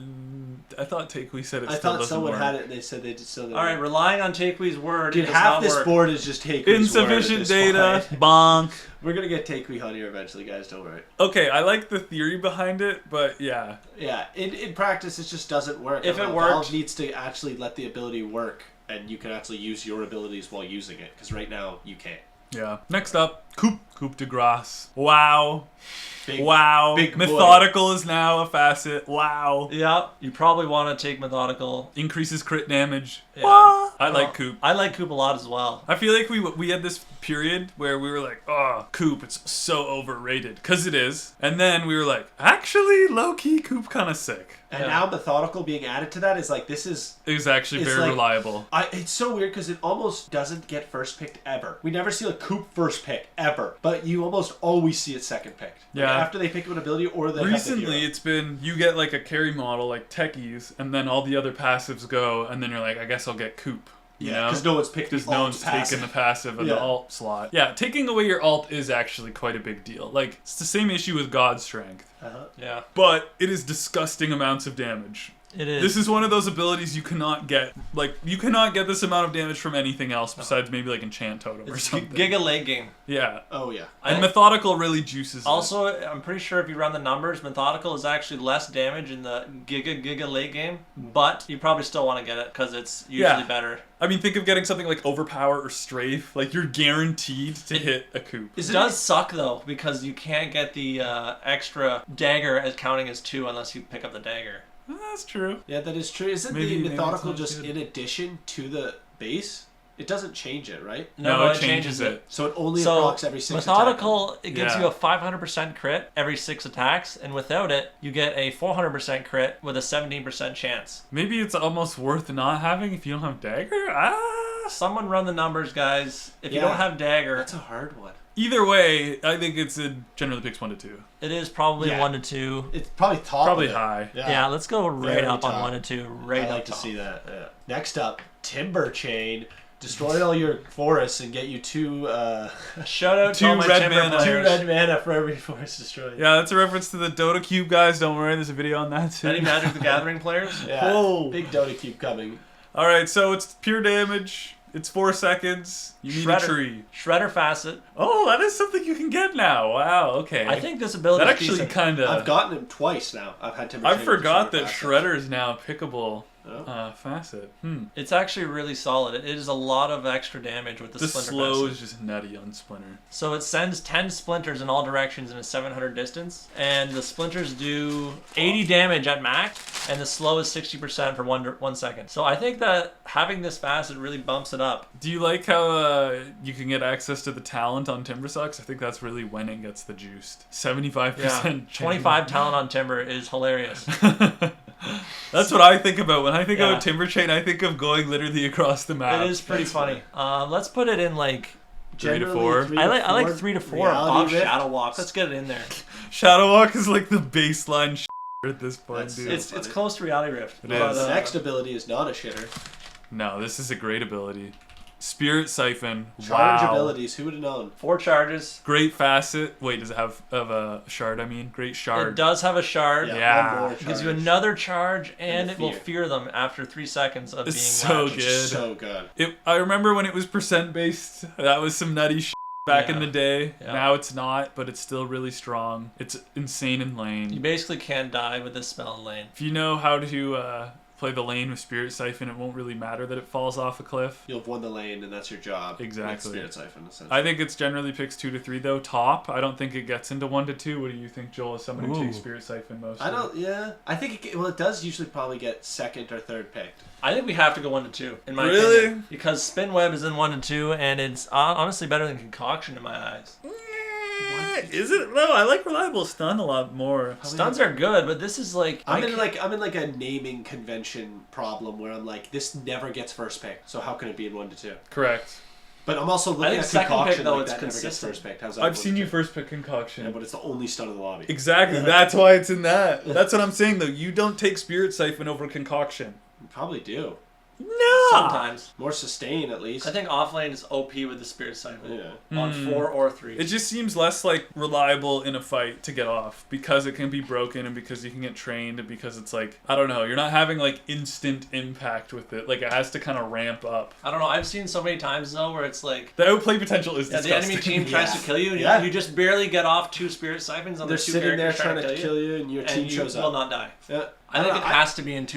Speaker 1: I thought Takewee said it
Speaker 3: I
Speaker 1: still
Speaker 3: thought
Speaker 1: doesn't
Speaker 3: someone
Speaker 1: work.
Speaker 3: had it and they said they just still didn't.
Speaker 2: All right, relying on Takewee's word,
Speaker 3: Dude,
Speaker 2: it does
Speaker 3: half
Speaker 2: not
Speaker 3: this
Speaker 2: work.
Speaker 3: board is just Takewee's
Speaker 1: Insufficient
Speaker 3: word at this
Speaker 1: data.
Speaker 3: point.
Speaker 1: Bonk.
Speaker 3: We're gonna get Takewee on here eventually, guys. Don't worry.
Speaker 1: Okay, I like the theory behind it, but yeah.
Speaker 3: Yeah, in practice, it just doesn't work.
Speaker 2: If
Speaker 3: I don't
Speaker 2: it
Speaker 3: know,
Speaker 2: worked-
Speaker 3: Valve needs to actually let the ability work, and you can actually use your abilities while using it. Because right now you can't.
Speaker 1: Yeah. Next up, Coupe Grass. Wow.
Speaker 3: Big,
Speaker 1: Wow.
Speaker 3: big boy.
Speaker 1: Methodical is now a facet. Wow.
Speaker 2: Yeah, you probably want to take Methodical.
Speaker 1: Increases crit damage.
Speaker 2: Yeah.
Speaker 1: Wah. I like Coupe.
Speaker 2: I like Coupe a lot as well.
Speaker 1: I feel like we had this period where we were like, oh, Coupe, it's so overrated. Because it is. And then we were like, actually, low-key, Coupe kind of sick.
Speaker 3: And
Speaker 2: Yeah.
Speaker 3: now Methodical being added to that is like, this is...
Speaker 1: It was actually
Speaker 3: It's
Speaker 1: very
Speaker 3: like-
Speaker 1: reliable.
Speaker 3: It's so weird because it almost doesn't get first picked ever. We never see a Coupe first pick, ever. But you almost always see it second picked. Like,
Speaker 1: Yeah.
Speaker 3: after they pick up an ability or they have the
Speaker 1: Recently,
Speaker 3: hero.
Speaker 1: it's been, you get like a carry model like Techies, and then all the other passives go, and then you're like, I guess I'll get Coupe. You
Speaker 3: Yeah,
Speaker 1: know?
Speaker 3: because no one's picked
Speaker 1: Because
Speaker 3: the
Speaker 1: no
Speaker 3: alt
Speaker 1: one's
Speaker 3: passive.
Speaker 1: taken the passive and
Speaker 3: Yeah.
Speaker 1: the alt slot. Yeah, taking away your alt is actually quite a big deal. Like, it's the same issue with God Strength.
Speaker 2: Yeah,
Speaker 1: But it is disgusting amounts of damage.
Speaker 2: it is.
Speaker 1: This is one of those abilities you cannot get. Like, you cannot get this amount of damage from anything else besides maybe like Enchant Totem or
Speaker 2: It's
Speaker 1: something.
Speaker 2: Giga late game.
Speaker 1: Yeah.
Speaker 3: Oh, yeah.
Speaker 1: And Methodical really juices it.
Speaker 2: Also, I'm pretty sure if you run the numbers, Methodical is actually less damage in the Giga late game, but you probably still want to get it because it's usually
Speaker 1: Yeah.
Speaker 2: better.
Speaker 1: I mean, think of getting something like Overpower or Strafe. Like, you're guaranteed to hit a Coupe.
Speaker 2: It does suck though because you can't get the extra dagger as counting as 2 unless you pick up the dagger.
Speaker 1: That's true.
Speaker 3: Yeah, that is true. Isn't
Speaker 1: Maybe
Speaker 3: the
Speaker 1: it's
Speaker 3: Methodical
Speaker 1: not
Speaker 3: just
Speaker 1: good.
Speaker 3: in addition to the base? It doesn't change it, right?
Speaker 1: No, it changes it.
Speaker 3: So it only
Speaker 2: So
Speaker 3: procs every 6
Speaker 2: Methodical, it gives
Speaker 1: Yeah.
Speaker 2: you a 500% crit every 6 attacks, and without it, you get a 400% crit with a 17% chance.
Speaker 1: Maybe it's almost worth not having if you don't have Dagger?
Speaker 2: Someone run the numbers, guys. If you
Speaker 3: Yeah.
Speaker 2: don't have dagger,
Speaker 3: That's a hard one.
Speaker 1: Either way, I think it's generally picks 1 to 2.
Speaker 2: it is probably
Speaker 3: Yeah.
Speaker 2: 1 to 2.
Speaker 3: It's probably top.
Speaker 1: Probably
Speaker 3: of it.
Speaker 1: high.
Speaker 2: Yeah, let's go right
Speaker 3: Very
Speaker 2: up on
Speaker 3: top.
Speaker 2: 1 to 2. Right
Speaker 3: I
Speaker 2: up
Speaker 3: like to
Speaker 2: top.
Speaker 3: see that. Yeah. Next up, Timber Chain. Destroy all your forests and get you 2
Speaker 2: Shout out to
Speaker 1: Two
Speaker 2: all my
Speaker 1: red
Speaker 2: timber
Speaker 1: mana.
Speaker 3: 2
Speaker 2: players.
Speaker 3: red mana for every forest destroyed.
Speaker 1: Yeah, that's a reference to the Dota Cube guys. Don't worry, there's a video on that too.
Speaker 2: Any Magic the Gathering players?
Speaker 3: Yeah.
Speaker 1: Whoa.
Speaker 3: Big Dota Cube coming.
Speaker 1: Alright, so it's pure damage. It's 4 seconds. You need a tree.
Speaker 2: Shredder Facet.
Speaker 1: Oh, that is something you can get now. Wow, okay.
Speaker 2: I think this ability
Speaker 1: that
Speaker 2: is
Speaker 1: actually
Speaker 2: decent.
Speaker 1: kind
Speaker 3: I've
Speaker 1: of...
Speaker 3: gotten him twice now. I've had Timber
Speaker 1: I
Speaker 3: Chain with
Speaker 1: forgot
Speaker 3: the
Speaker 1: that
Speaker 3: Facet.
Speaker 1: Shredder is now a pickable
Speaker 3: Oh.
Speaker 1: facet.
Speaker 2: It's actually really solid. It is a lot of extra damage with the
Speaker 1: The
Speaker 2: Splinter
Speaker 1: slow
Speaker 2: Facet.
Speaker 1: is just nutty on Splinter.
Speaker 2: So it sends 10 splinters in all directions in a 700 distance, and the splinters do 80 damage at max, and the slow is 60% for 1 second. So I think that having this facet really bumps it up.
Speaker 1: Do you like how you can get access to the talent on Timber Sucks? I think that's really when it gets the juiced. 75%
Speaker 2: Yeah,
Speaker 1: chance.
Speaker 2: 25 talent on Timber is hilarious.
Speaker 1: That's what I think about. When I think
Speaker 2: Yeah.
Speaker 1: of Timber Chain, I think of going literally across the map.
Speaker 2: It is pretty funny. Let's put it in like
Speaker 1: 3 to
Speaker 3: Generally,
Speaker 1: 4.
Speaker 3: 3
Speaker 2: I
Speaker 3: to
Speaker 2: like
Speaker 3: 4
Speaker 2: 3 to 4
Speaker 3: Reality
Speaker 2: off
Speaker 3: Rift.
Speaker 2: Shadow Walk. Let's get it in there.
Speaker 1: Shadow Walk is like the baseline at this point,
Speaker 3: That's-
Speaker 1: dude.
Speaker 2: It's close to Reality Rift.
Speaker 1: It
Speaker 2: But,
Speaker 1: is.
Speaker 3: The next ability is not a shitter.
Speaker 1: No, this is a great ability. Spirit Siphon.
Speaker 3: Charge
Speaker 1: Wow.
Speaker 3: abilities. Who would have known?
Speaker 2: 4 charges.
Speaker 1: Great facet. Wait, does it have a shard? I mean, great
Speaker 2: It
Speaker 1: shard.
Speaker 2: does have a shard.
Speaker 1: Yeah.
Speaker 3: One more
Speaker 2: It gives you
Speaker 3: charge.
Speaker 2: another charge, and
Speaker 3: the
Speaker 2: it will
Speaker 3: fear.
Speaker 2: fear them after 3 seconds of
Speaker 1: It's
Speaker 2: being
Speaker 1: so
Speaker 2: latched.
Speaker 3: Which is
Speaker 1: good.
Speaker 3: so good.
Speaker 1: I remember when it was percent based. That was some nutty back in
Speaker 2: Yeah.
Speaker 1: the day.
Speaker 2: Yeah.
Speaker 1: Now it's not, but it's still really strong. It's insane in
Speaker 2: You
Speaker 1: lane.
Speaker 2: basically can't die with this spell in lane.
Speaker 1: If you know how to play the lane with Spirit Siphon, it won't really matter that it falls off a cliff.
Speaker 3: You'll have won the lane, and that's your job.
Speaker 1: Exactly.
Speaker 3: With Spirit Siphon, essentially.
Speaker 1: I think it's generally picks 2 to 3 though. Top. I don't think it gets into 1 to 2. What do you think, Joel? As someone who takes
Speaker 2: Ooh.
Speaker 1: Spirit Siphon most.
Speaker 3: I don't. Yeah, I think it does usually probably get second or third picked.
Speaker 2: I think we have to go 1 to 2 in my
Speaker 1: Really?
Speaker 2: opinion, because Spin Web is in 1 to 2, and it's honestly better than Concoction in my eyes.
Speaker 1: Is it? No, I like Reliable Stun a lot more.
Speaker 2: Stuns are good, but this is like
Speaker 3: I'm in like a naming convention problem where I'm like, this never gets first pick, so how can it be in 1 to 2?
Speaker 1: Correct.
Speaker 3: But I'm also looking
Speaker 2: think
Speaker 3: at
Speaker 2: second
Speaker 3: Concoction,
Speaker 2: pick, though,
Speaker 3: like
Speaker 2: it's
Speaker 3: that never gets
Speaker 2: consistent.
Speaker 3: first pick. How's that?
Speaker 1: I've
Speaker 3: 1
Speaker 1: seen
Speaker 3: to
Speaker 1: you
Speaker 3: 2?
Speaker 1: first pick Concoction.
Speaker 3: Yeah, but it's the only stun in the lobby.
Speaker 1: Exactly. That's why it's in that. That's what I'm saying though. You don't take Spirit Siphon over Concoction.
Speaker 3: You probably do.
Speaker 1: No.
Speaker 2: sometimes.
Speaker 3: More sustain, at least.
Speaker 2: I think offlane is OP with the Spirit Siphon
Speaker 3: Yeah.
Speaker 2: on 4 or 3.
Speaker 1: It just seems less like reliable in a fight to get off because it can be broken and because you can get trained and because it's like, I don't know, you're not having like instant impact with it. Like it has to kind of ramp up.
Speaker 2: I don't know. I've seen so many times though where it's like
Speaker 1: The outplay potential is
Speaker 2: the
Speaker 1: disgusting.
Speaker 2: enemy team tries to kill you. And
Speaker 3: Yeah.
Speaker 2: you just barely get off 2 Spirit Siphons on
Speaker 3: They're
Speaker 2: the 2
Speaker 3: sitting there
Speaker 2: characters
Speaker 3: trying to kill you, and your
Speaker 2: and
Speaker 3: team
Speaker 2: you
Speaker 3: shows
Speaker 2: will
Speaker 3: up.
Speaker 2: not die.
Speaker 3: Yeah.
Speaker 2: I think
Speaker 3: don't
Speaker 2: it
Speaker 3: know,
Speaker 2: has to be in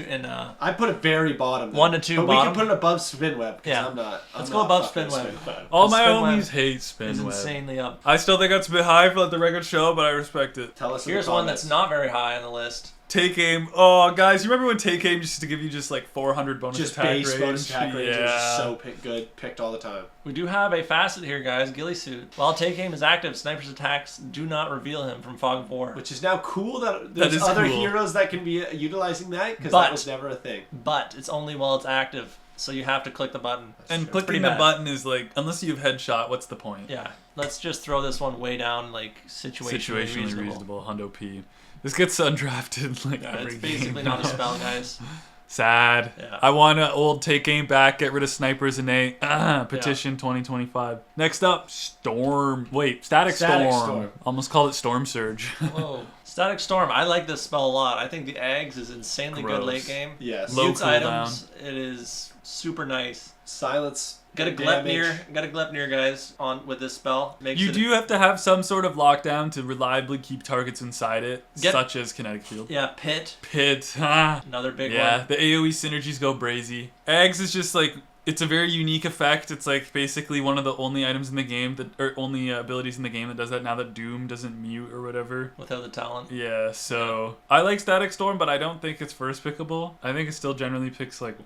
Speaker 3: I put it very bottom. Though.
Speaker 2: 1 to 2
Speaker 3: but
Speaker 2: bottom.
Speaker 3: we can put it above Spin Web.
Speaker 2: Yeah.
Speaker 3: I'm not.
Speaker 2: Let's
Speaker 3: I'm
Speaker 2: go
Speaker 3: not
Speaker 2: above
Speaker 3: fucking
Speaker 2: Spin Web.
Speaker 1: All my
Speaker 2: Spin Web
Speaker 1: homies hate
Speaker 2: is
Speaker 1: Spin Web.
Speaker 2: insanely up.
Speaker 1: I still think that's a bit high for let the record show, but I respect it.
Speaker 3: Tell us. in
Speaker 2: Here's
Speaker 3: the
Speaker 2: one
Speaker 3: comments.
Speaker 2: that's not very high on the list.
Speaker 1: Take aim. Oh, guys, you remember when Take aim used to give you just like 400 bonus
Speaker 3: Just
Speaker 1: attack
Speaker 3: base
Speaker 1: range?
Speaker 3: bonus attack range
Speaker 1: Yeah.
Speaker 3: is so good, picked all the time.
Speaker 2: We do have a facet here, guys. Ghillie Suit. While Take Aim is active, Sniper's attacks do not reveal him from Fog of War.
Speaker 3: Which is now cool that there's
Speaker 1: is
Speaker 3: other
Speaker 1: cool.
Speaker 3: heroes that can be utilizing that, because
Speaker 2: But-
Speaker 3: that was never a thing.
Speaker 2: But it's only while it's active, so you have to click the button.
Speaker 1: And
Speaker 3: true.
Speaker 1: clicking
Speaker 2: Pretty
Speaker 1: the
Speaker 2: bad.
Speaker 1: button is like, unless you've headshot, what's the point?
Speaker 2: Yeah. Let's just throw this one way down, like, situationally reasonable.
Speaker 1: Hundo P. This gets undrafted like
Speaker 2: Yeah,
Speaker 1: every
Speaker 2: it's basically not a spell, guys.
Speaker 1: Sad.
Speaker 2: Yeah.
Speaker 1: I want an old Take Aim back, get rid of snipers innate. Petition 2025. Next up, Storm. Wait, Static Storm. Almost called it Storm Surge.
Speaker 2: Whoa. Static Storm. I like this spell a lot. I think the Eggs is insanely good
Speaker 1: Gross.
Speaker 2: late game.
Speaker 3: Yes.
Speaker 1: Low
Speaker 2: Use
Speaker 1: cooldown.
Speaker 2: items. It is super nice.
Speaker 3: Silence.
Speaker 2: Got a Glepnir, guys, on with this spell. Makes
Speaker 1: You
Speaker 2: it,
Speaker 1: do have to have some sort of lockdown to reliably keep targets inside it,
Speaker 2: Get-
Speaker 1: such as Kinetic Field.
Speaker 2: Yeah, Pit.
Speaker 1: Pit.
Speaker 2: Another big
Speaker 1: Yeah,
Speaker 2: one.
Speaker 1: the AoE synergies go brazy. Eggs is just like, it's a very unique effect. It's like basically one of the only items in the game that, or only abilities in the game that does that now that Doom doesn't mute or whatever.
Speaker 2: Without the talent.
Speaker 1: Yeah, so I like Static Storm, but I don't think it's first pickable. I think it still generally picks like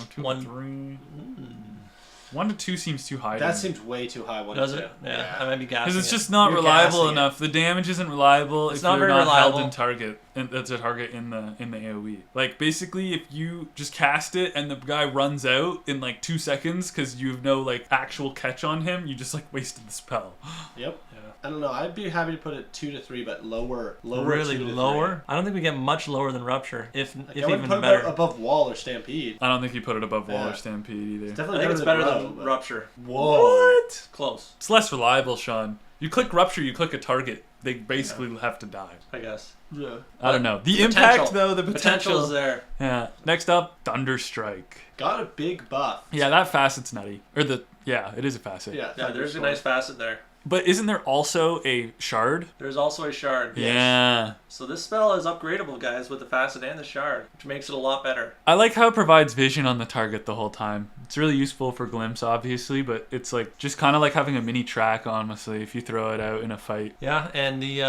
Speaker 1: 2
Speaker 2: One-
Speaker 1: to 3. 1 to 2 seems too high.
Speaker 3: That
Speaker 1: to me.
Speaker 3: seems way too high. One
Speaker 2: Does
Speaker 3: to
Speaker 2: it?
Speaker 3: two.
Speaker 2: Yeah. I might be gassing
Speaker 1: Because it's
Speaker 2: it.
Speaker 1: just not
Speaker 3: You're
Speaker 1: reliable
Speaker 3: gassing
Speaker 1: enough. The damage isn't reliable
Speaker 2: It's
Speaker 1: if
Speaker 2: not
Speaker 1: you're
Speaker 2: very
Speaker 1: not held
Speaker 2: reliable.
Speaker 1: in target. And that's a target in the AoE. Like basically, if you just cast it and the guy runs out in like 2 seconds because you have no like actual catch on him, you just like wasted the spell.
Speaker 3: Yep.
Speaker 2: Yeah.
Speaker 3: I don't know. I'd be happy to put it 2 to 3, but lower.
Speaker 2: Really
Speaker 3: 2 to 3.
Speaker 2: lower? I don't think we get much lower than Rupture, if
Speaker 3: Like,
Speaker 2: if
Speaker 3: I wouldn't
Speaker 2: even
Speaker 3: put
Speaker 2: better.
Speaker 3: it above Wall or Stampede.
Speaker 1: I don't think you put it above Wall
Speaker 3: Yeah.
Speaker 1: or Stampede either.
Speaker 2: I
Speaker 3: Definitely
Speaker 2: think it's better
Speaker 3: Row,
Speaker 2: than
Speaker 3: but-
Speaker 2: Rupture.
Speaker 3: Whoa.
Speaker 1: What?
Speaker 2: Close,
Speaker 1: It's less reliable, Sean. You click Rupture, you click a target. They basically have to die.
Speaker 2: I guess.
Speaker 3: Yeah.
Speaker 1: I don't know. The
Speaker 2: Potential.
Speaker 1: impact, though, the
Speaker 2: Potential
Speaker 1: potential.
Speaker 2: is there.
Speaker 1: Yeah. Next up, Thunderstrike.
Speaker 3: Got a big buff.
Speaker 1: Yeah, that facet's nutty. Yeah, it is a facet.
Speaker 3: Yeah.
Speaker 2: Yeah, there's a
Speaker 3: Thunderstorm.
Speaker 2: nice facet there.
Speaker 1: But isn't there also a shard?
Speaker 2: There's also a shard.
Speaker 1: Yeah.
Speaker 2: So this spell is upgradable, guys, with the facet and the shard, which makes it a lot better.
Speaker 1: I like how it provides vision on the target the whole time. It's really useful for glimpse, obviously, but it's like just kind of like having a mini track, honestly, if you throw it out in a fight.
Speaker 2: Yeah, and the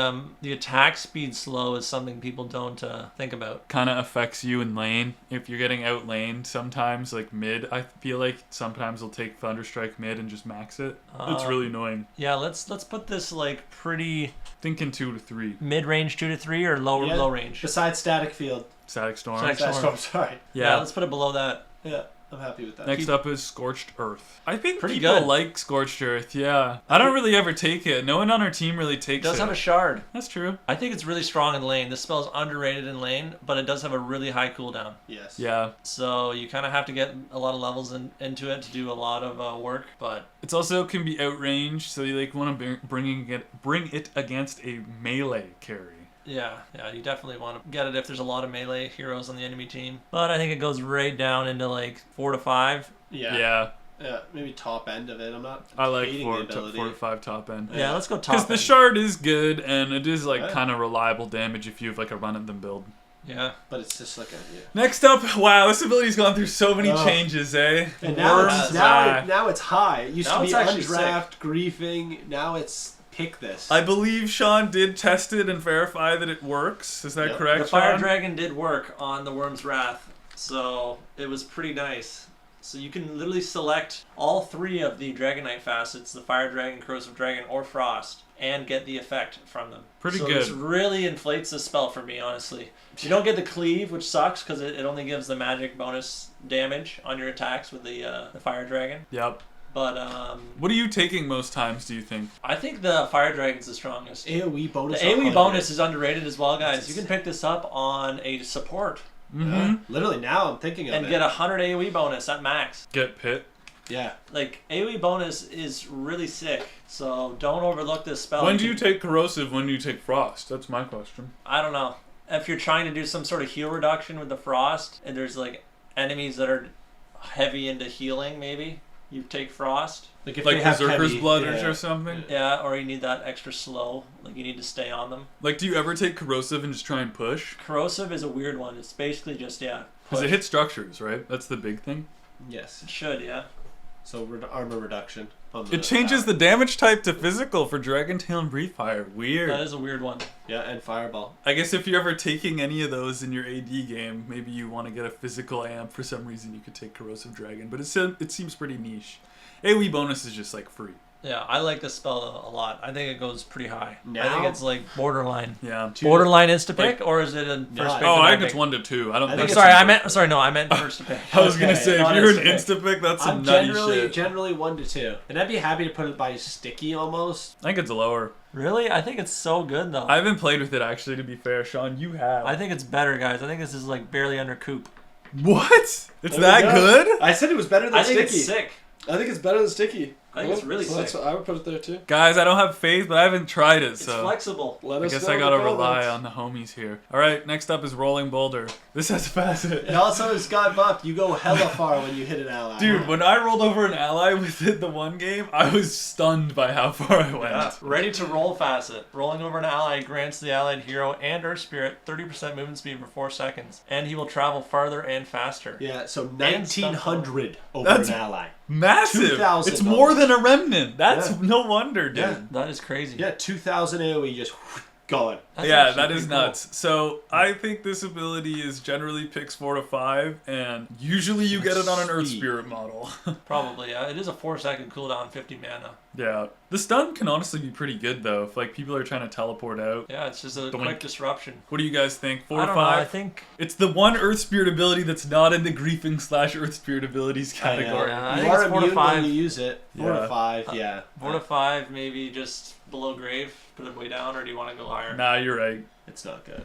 Speaker 2: attack speed slow is something people don't think about.
Speaker 1: Kind of affects you in lane. If you're getting out laned sometimes, like mid, I feel like sometimes they'll take Thunderstrike mid and just max it. It's really annoying.
Speaker 2: Yeah, let's put this like pretty
Speaker 1: Thinking 2 to 3.
Speaker 2: mid-range 2 to 3 or low
Speaker 3: Yeah.
Speaker 2: range.
Speaker 3: Besides Static Field.
Speaker 1: Static Storm.
Speaker 2: Static
Speaker 3: Static
Speaker 2: Storm.
Speaker 3: Storm, sorry.
Speaker 2: Yeah,
Speaker 1: Yeah.
Speaker 2: let's put it below that.
Speaker 3: Yeah. I'm happy with that.
Speaker 1: Next up is Scorched Earth. I think
Speaker 2: Pretty
Speaker 1: people
Speaker 2: good.
Speaker 1: like Scorched Earth, yeah. I don't really ever take it. No one on our team really
Speaker 2: It
Speaker 1: takes
Speaker 2: does
Speaker 1: it.
Speaker 2: have a shard.
Speaker 1: That's true.
Speaker 2: I think it's really strong in lane. This spell is underrated in lane, but it does have a really high cooldown.
Speaker 3: Yes.
Speaker 1: Yeah.
Speaker 2: So you kind of have to get a lot of levels into it to do a lot of work, but
Speaker 1: It's also can be outranged, so you like want to bring it against a melee carry.
Speaker 2: yeah, you definitely want to get it if there's a lot of melee heroes on the enemy team. But I think it goes right down into like 4 to 5.
Speaker 3: Yeah. Maybe top end of it. I'm not.
Speaker 1: I like
Speaker 3: hating
Speaker 1: 4
Speaker 3: the ability.
Speaker 1: to 5 top end.
Speaker 2: Yeah, let's go top.
Speaker 1: Because the
Speaker 2: end.
Speaker 1: shard is good, and it is like
Speaker 3: Yeah.
Speaker 1: kind of reliable damage if you have like a run at them build.
Speaker 2: Yeah.
Speaker 3: But it's just like a. Yeah.
Speaker 1: Next up, wow, this ability's gone through so many
Speaker 3: Oh.
Speaker 1: changes, eh?
Speaker 3: And now
Speaker 1: Worms,
Speaker 3: it's now it's high. It used
Speaker 2: Now
Speaker 3: to
Speaker 2: it's
Speaker 3: be
Speaker 2: actually
Speaker 3: undraft, griefing. Now it's pick this.
Speaker 1: I believe Sean did test it and verify that it works. Is that
Speaker 3: Yep.
Speaker 1: correct,
Speaker 2: The Fire
Speaker 1: Sean?
Speaker 2: Dragon did work on the Worm's Wrath, so it was pretty nice. So you can literally select all 3 of the Dragonite facets, the Fire Dragon, Corrosive Dragon, or Frost, and get the effect from them.
Speaker 1: Pretty
Speaker 2: so
Speaker 1: good.
Speaker 2: This really inflates the spell for me, honestly. You don't get the Cleave, which sucks, because it only gives the magic bonus damage on your attacks with the Fire Dragon.
Speaker 1: Yep.
Speaker 2: But
Speaker 1: What are you taking most times, do you think?
Speaker 2: I think the Fire Dragon's the strongest.
Speaker 3: AoE
Speaker 2: The
Speaker 3: bonus.
Speaker 2: AoE bonus is underrated as well, guys.
Speaker 3: That's
Speaker 2: You can pick this up on a support
Speaker 1: Mm-hmm.
Speaker 3: Literally now I'm thinking of
Speaker 2: and
Speaker 3: it.
Speaker 2: get 100 AoE bonus at max.
Speaker 1: Get Pit.
Speaker 3: Yeah.
Speaker 2: Like, AoE bonus is really sick, so don't overlook this spell.
Speaker 1: When do you take Corrosive? When do you take Frost? That's my question.
Speaker 2: I don't know. If you're trying to do some sort of heal reduction with the Frost, and there's, like, enemies that are heavy into healing, maybe, you take Frost.
Speaker 3: Like if
Speaker 1: Like
Speaker 3: they have
Speaker 1: Berserker's
Speaker 3: heavy,
Speaker 1: Blood
Speaker 3: yeah.
Speaker 1: or something?
Speaker 2: Yeah, or you need that extra slow. Like, you need to stay on them.
Speaker 1: Like, do you ever take Corrosive and just try and push?
Speaker 2: Corrosive is a weird one. It's basically just,
Speaker 1: Because
Speaker 2: push.
Speaker 1: it hits structures, right? That's the big thing.
Speaker 3: Yes.
Speaker 2: It should, yeah.
Speaker 3: So armor reduction. On the
Speaker 1: It changes the damage type to physical for Dragon Tail and Breathe Fire. Weird.
Speaker 2: That is a weird one.
Speaker 3: Yeah, and fireball.
Speaker 1: I guess if you're ever taking any of those in your AD game, maybe you want to get a physical amp for some reason, you could take Corrosive Dragon. But it seems pretty niche. AoE bonus is just like free.
Speaker 2: Yeah, I like this spell a lot. I think it goes pretty high. I
Speaker 3: Now-
Speaker 2: think it's like borderline.
Speaker 1: Yeah.
Speaker 2: Borderline insta pick, or is it a first
Speaker 3: No,
Speaker 2: pick?
Speaker 1: Oh,
Speaker 2: to
Speaker 1: I
Speaker 2: back
Speaker 1: think it's
Speaker 2: pick?
Speaker 1: 1 to 2. I don't
Speaker 3: I
Speaker 1: think
Speaker 3: think
Speaker 1: it's
Speaker 2: Sorry, I
Speaker 1: super-
Speaker 2: meant first to pick.
Speaker 1: I was gonna
Speaker 3: Okay,
Speaker 1: say, if
Speaker 2: not
Speaker 1: you're an
Speaker 2: insta
Speaker 1: insta pick, that's some
Speaker 3: I'm
Speaker 1: nutty shit.
Speaker 3: generally 1 to 2, and I'd be happy to put it by sticky almost.
Speaker 1: I think it's lower.
Speaker 2: Really? I think it's so good though.
Speaker 1: I haven't played with it actually. To be fair, Sean, you have.
Speaker 2: I think it's better, guys. I think this is like barely under Coupe.
Speaker 1: What? It's
Speaker 3: There
Speaker 1: that
Speaker 3: we go.
Speaker 1: good?
Speaker 3: I said it was better than
Speaker 2: I think
Speaker 3: sticky.
Speaker 2: it's sick.
Speaker 3: I think it's better than sticky.
Speaker 2: I think it's really
Speaker 3: so that's
Speaker 2: sick.
Speaker 3: what I would put it there too.
Speaker 1: Guys, I don't have faith, but I haven't tried it,
Speaker 2: It's
Speaker 1: so
Speaker 2: flexible.
Speaker 3: Let
Speaker 1: I
Speaker 3: us
Speaker 1: guess
Speaker 3: know
Speaker 1: I
Speaker 3: in
Speaker 1: gotta
Speaker 3: the
Speaker 1: rely
Speaker 3: comments.
Speaker 1: on the homies here. All right, next up is Rolling Boulder. This has a facet.
Speaker 3: It also has got buffed. You go hella far when you hit an ally.
Speaker 1: Dude, when I rolled over an ally with it the one game, I was stunned by how far I went.
Speaker 2: Yeah. Ready to roll facet. Rolling over an ally grants the allied hero and Earth Spirit 30% movement speed for 4 seconds, and he will travel farther and faster.
Speaker 3: Yeah, so 1900 over
Speaker 1: That's-
Speaker 3: an ally.
Speaker 1: Massive.
Speaker 3: 2,000
Speaker 1: It's more
Speaker 3: almost.
Speaker 1: than a remnant. That's
Speaker 3: Yeah.
Speaker 1: no wonder, dude.
Speaker 3: Yeah.
Speaker 2: That is crazy.
Speaker 3: Yeah, 2000 AoE just gone.
Speaker 2: That's
Speaker 1: Yeah,
Speaker 2: actually
Speaker 1: that is
Speaker 2: pretty cool.
Speaker 1: nuts. So I think this ability is generally picks 4 to 5, and usually you get it on an Earth
Speaker 3: Sweet.
Speaker 1: Spirit model.
Speaker 2: Probably, yeah. It is a 4-second cooldown, 50 mana.
Speaker 1: Yeah, the stun can honestly be pretty good though. If like people are trying to teleport out.
Speaker 2: Yeah, it's just a
Speaker 1: Doink.
Speaker 2: quick disruption.
Speaker 1: What do you guys think? 4
Speaker 2: I
Speaker 1: to
Speaker 2: don't know.
Speaker 1: 5?
Speaker 2: I think
Speaker 1: It's the one Earth Spirit ability that's not in the griefing / Earth Spirit abilities category.
Speaker 2: Yeah, I
Speaker 3: You
Speaker 2: think
Speaker 3: are
Speaker 2: it's 4 to
Speaker 3: immune
Speaker 2: 5.
Speaker 3: when you use it. 4
Speaker 1: Yeah.
Speaker 3: to 5, yeah.
Speaker 2: 4 to 5, maybe just below grave, put it way down, or do you want to go higher?
Speaker 1: Nah, you're right.
Speaker 3: It's not good.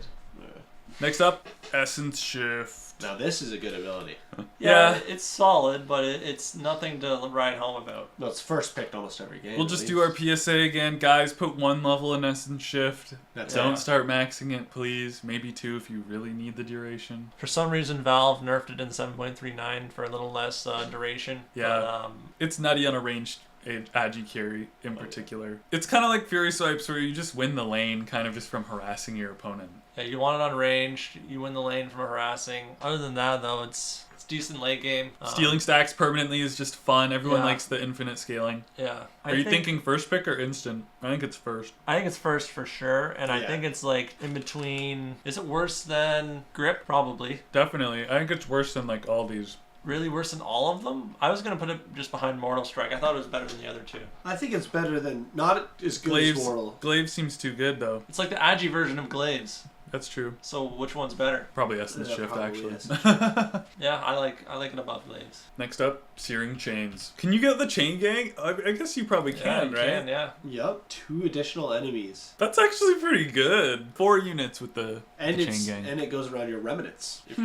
Speaker 1: Next up, Essence Shift.
Speaker 3: Now this is a good ability.
Speaker 1: Yeah.
Speaker 2: It's solid, but it's nothing to write home about.
Speaker 3: No, it's first picked almost every game.
Speaker 1: We'll
Speaker 3: at
Speaker 1: just do our
Speaker 3: least.
Speaker 1: PSA again. Guys, put 1 level in Essence Shift.
Speaker 3: That's
Speaker 1: Don't
Speaker 3: it.
Speaker 1: start maxing it, please. Maybe 2 if you really need the duration.
Speaker 2: For some reason, Valve nerfed it in 7.39 for a little less duration.
Speaker 1: Yeah.
Speaker 2: But,
Speaker 1: It's nutty on a ranged Agi carry in particular. It's kind of like Fury Swipes where you just win the lane kind of just from harassing your opponent.
Speaker 2: yeah, you want it on range, you win the lane from harassing. Other than that, though, it's decent late game.
Speaker 1: Stealing stacks permanently is just fun. Everyone
Speaker 2: Yeah.
Speaker 1: likes the infinite scaling.
Speaker 2: Yeah.
Speaker 1: Are you thinking first pick or instant? I think it's first.
Speaker 2: I think it's first for sure, and I
Speaker 3: Yeah.
Speaker 2: think it's like in between. Is it worse than Grip? Probably.
Speaker 1: Definitely. I think it's worse than like all these.
Speaker 2: Really worse than all of them? I was gonna put it just behind Mortal Strike. I thought it was better than the other two.
Speaker 3: I think it's better than, not as good as Mortal.
Speaker 1: Glaive seems too good though.
Speaker 2: It's like the Agi version of Glaives.
Speaker 1: That's true.
Speaker 2: So which one's better?
Speaker 1: Probably Essence
Speaker 3: Yeah,
Speaker 1: Shift,
Speaker 3: probably
Speaker 1: actually.
Speaker 3: Essence
Speaker 2: Yeah, I like it above Glaives.
Speaker 1: Next up, Searing Chains. Can you get the Chain Gang? I guess you probably can,
Speaker 2: you
Speaker 1: right?
Speaker 2: Can, yeah.
Speaker 3: Yep, 2 additional enemies.
Speaker 1: That's actually pretty good. 4 units with the
Speaker 3: And
Speaker 1: Chain Gang.
Speaker 3: and it goes around your remnants if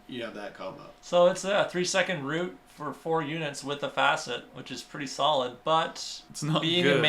Speaker 3: you have that combo.
Speaker 2: So it's a 3-second route for 4 units with a facet, which is pretty solid. But
Speaker 1: It's not
Speaker 2: being
Speaker 1: good.
Speaker 2: a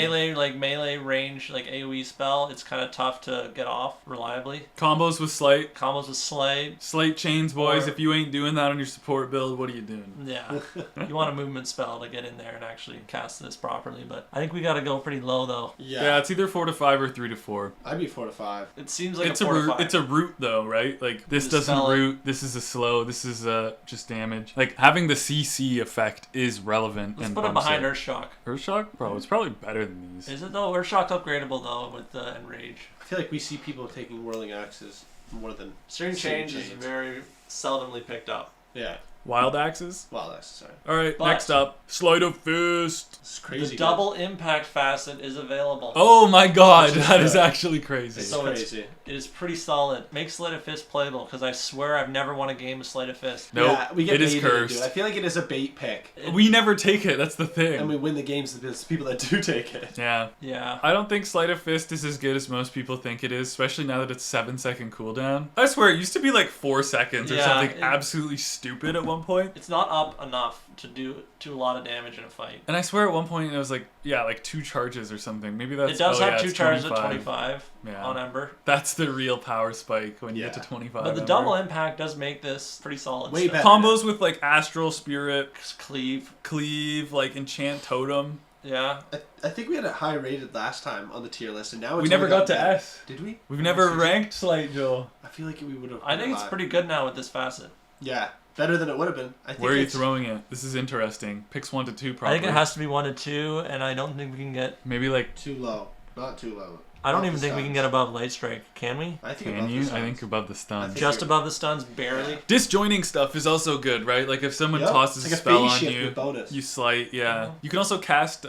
Speaker 2: melee range, like AoE spell, it's kind of tough to get off reliably.
Speaker 1: Combos with Slight.
Speaker 2: Combos with Slade.
Speaker 1: Slight Chains, boys.
Speaker 2: Or-
Speaker 1: If you ain't doing that on your support build, what are you doing?
Speaker 2: Yeah, you want a movement spell to get in there and actually cast this properly. But I think we got to go pretty low though.
Speaker 1: Yeah, it's either 4 to 5 or 3 to 4.
Speaker 3: I'd be 4 to 5.
Speaker 2: It seems like
Speaker 1: It's
Speaker 2: a 4 to
Speaker 1: root.
Speaker 2: 5.
Speaker 1: It's a root though, right? Like this
Speaker 2: The
Speaker 1: doesn't
Speaker 2: spell-
Speaker 1: root. This is a slow. This is just damage. Like having the CC effect is relevant.
Speaker 2: Let's
Speaker 1: and
Speaker 2: put it
Speaker 1: bumps
Speaker 2: behind Earthshock.
Speaker 1: Earthshock, bro. It's probably better than these.
Speaker 2: Is it though? Earthshock's upgradable though with the Enrage.
Speaker 3: I feel like we see people taking Whirling Axes more than...
Speaker 2: Searing
Speaker 3: Searing
Speaker 2: Chain is
Speaker 3: Chains.
Speaker 2: very seldomly picked up.
Speaker 3: Yeah.
Speaker 1: Wild axes.
Speaker 3: Well, that's... Sorry.
Speaker 1: All right.
Speaker 2: But-
Speaker 1: Next up, Sleight of Fist.
Speaker 3: It's crazy
Speaker 2: The
Speaker 3: good.
Speaker 2: double impact facet is available.
Speaker 1: Oh my God,
Speaker 3: Which is
Speaker 1: that is
Speaker 3: good.
Speaker 1: actually crazy.
Speaker 3: It's
Speaker 2: So
Speaker 3: crazy.
Speaker 2: It is pretty solid. Make Sleight of Fist playable because I swear I've never won a game of Sleight of Fist.
Speaker 1: Nope,
Speaker 3: Yeah, we get
Speaker 1: it is
Speaker 3: baited into
Speaker 1: cursed.
Speaker 3: it. I feel like it is a bait pick.
Speaker 1: We never take it. That's the thing.
Speaker 3: And we win the games against people that do take it.
Speaker 1: Yeah.
Speaker 2: Yeah.
Speaker 1: I don't think Sleight of Fist is as good as most people think it is, especially now that it's 7-second cooldown. I swear, it used to be like 4 seconds or
Speaker 2: Yeah,
Speaker 1: something
Speaker 2: it-
Speaker 1: absolutely stupid at one point.
Speaker 2: It's not up enough to do a lot of damage in a fight.
Speaker 1: And I swear at one point it was like, yeah, like 2 charges or something. Maybe that's...
Speaker 2: It does
Speaker 1: oh,
Speaker 2: have
Speaker 1: yeah,
Speaker 2: 2
Speaker 1: it's
Speaker 2: charges at
Speaker 1: 25.
Speaker 2: 25
Speaker 1: Yeah.
Speaker 2: on Ember.
Speaker 1: That's the real power spike when you get to
Speaker 3: Yeah.
Speaker 1: 25.
Speaker 2: But the
Speaker 1: Ember.
Speaker 2: double impact does make this pretty solid.
Speaker 3: Way
Speaker 2: stuff.
Speaker 3: better.
Speaker 1: Combos with like Astral Spirit,
Speaker 2: Cleave.
Speaker 1: Cleave, like Enchant Totem.
Speaker 2: Yeah.
Speaker 3: I think we had it high rated last time on the tier list, and now it's
Speaker 1: We never
Speaker 3: only
Speaker 1: got to
Speaker 3: better.
Speaker 1: S.
Speaker 3: Did we?
Speaker 1: We've never ranked Slight, Joel.
Speaker 3: I feel like we would have.
Speaker 2: I think it's pretty good now with this facet.
Speaker 3: Yeah, better than it would have been. I think
Speaker 1: Where are you
Speaker 3: it's-
Speaker 1: throwing it? This is interesting. Picks 1 to 2 probably.
Speaker 2: I think it has to be 1 to 2, and I don't think we can get.
Speaker 1: Maybe like...
Speaker 3: Too low. Not too low.
Speaker 2: I don't
Speaker 3: Above
Speaker 2: even
Speaker 3: the
Speaker 2: think we can
Speaker 3: stuns.
Speaker 2: get above Light Strike. Can we?
Speaker 3: I think
Speaker 1: Can
Speaker 3: above
Speaker 1: you?
Speaker 3: the
Speaker 1: I think
Speaker 3: stuns.
Speaker 1: above the stun.
Speaker 3: think
Speaker 2: Just
Speaker 3: you're-
Speaker 2: above the stuns, barely.
Speaker 3: Yeah.
Speaker 1: Disjoining stuff is also good, right? Like if someone
Speaker 3: Yep.
Speaker 1: tosses
Speaker 3: It's like
Speaker 1: a spell
Speaker 3: phase
Speaker 1: on
Speaker 3: shift
Speaker 1: you,
Speaker 3: with bonus.
Speaker 1: you slight, yeah. You can also cast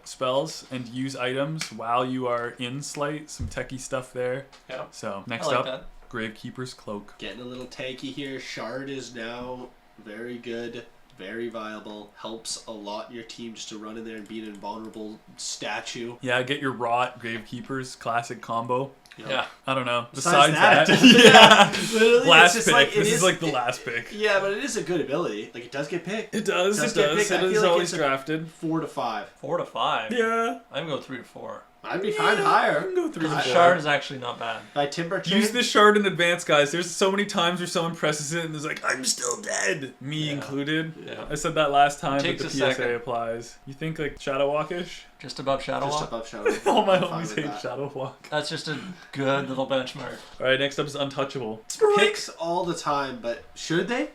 Speaker 1: spells and use items while you are in slight. Some techie stuff there.
Speaker 2: Yeah.
Speaker 1: So
Speaker 2: I
Speaker 1: next
Speaker 2: like
Speaker 1: up,
Speaker 2: that.
Speaker 1: Gravekeepers Cloak.
Speaker 3: Getting a little tanky here. Shard is now very good, very viable. Helps a lot your team just to run in there and be an invulnerable statue.
Speaker 1: Yeah, get your Rot Gravekeepers classic combo.
Speaker 3: You know?
Speaker 2: Yeah.
Speaker 1: I don't know.
Speaker 3: Besides
Speaker 1: Besides
Speaker 3: that,
Speaker 1: that, yeah.
Speaker 3: Literally,
Speaker 1: Last
Speaker 3: it's
Speaker 1: pick.
Speaker 3: just like,
Speaker 1: This is like the last pick.
Speaker 3: Yeah, but it is a good ability. Like, it does get picked.
Speaker 1: It does.
Speaker 3: Does
Speaker 1: It
Speaker 3: get
Speaker 1: does.
Speaker 3: picked. I
Speaker 1: It
Speaker 3: feel
Speaker 1: is
Speaker 3: like
Speaker 1: always
Speaker 3: it's a-
Speaker 1: drafted.
Speaker 3: 4 to 5.
Speaker 2: 4 to 5.
Speaker 1: Yeah.
Speaker 2: I'm going to go 3 to 4.
Speaker 3: I'd be fine higher.
Speaker 1: You can go 3 to
Speaker 3: I-
Speaker 1: 4.
Speaker 2: Shard is actually not bad.
Speaker 3: By Timber Chain.
Speaker 1: Use this shard in advance, guys. There's so many times where someone presses it and there's like, I'm still dead. Me
Speaker 3: Yeah.
Speaker 1: included.
Speaker 2: Yeah.
Speaker 1: I said that last time, but
Speaker 2: Takes
Speaker 1: the
Speaker 2: a
Speaker 1: PSA
Speaker 2: second.
Speaker 1: applies. You think like Shadow Walkish?
Speaker 2: Just above Shadow
Speaker 3: Just
Speaker 2: Walk.
Speaker 3: above Shadow.
Speaker 1: All my
Speaker 3: I'm fine
Speaker 1: homies
Speaker 3: with
Speaker 1: hate
Speaker 3: that.
Speaker 1: Shadow Walk.
Speaker 2: That's just a good little benchmark.
Speaker 1: Alright, next up is Untouchable.
Speaker 3: Picks all the time, but should they?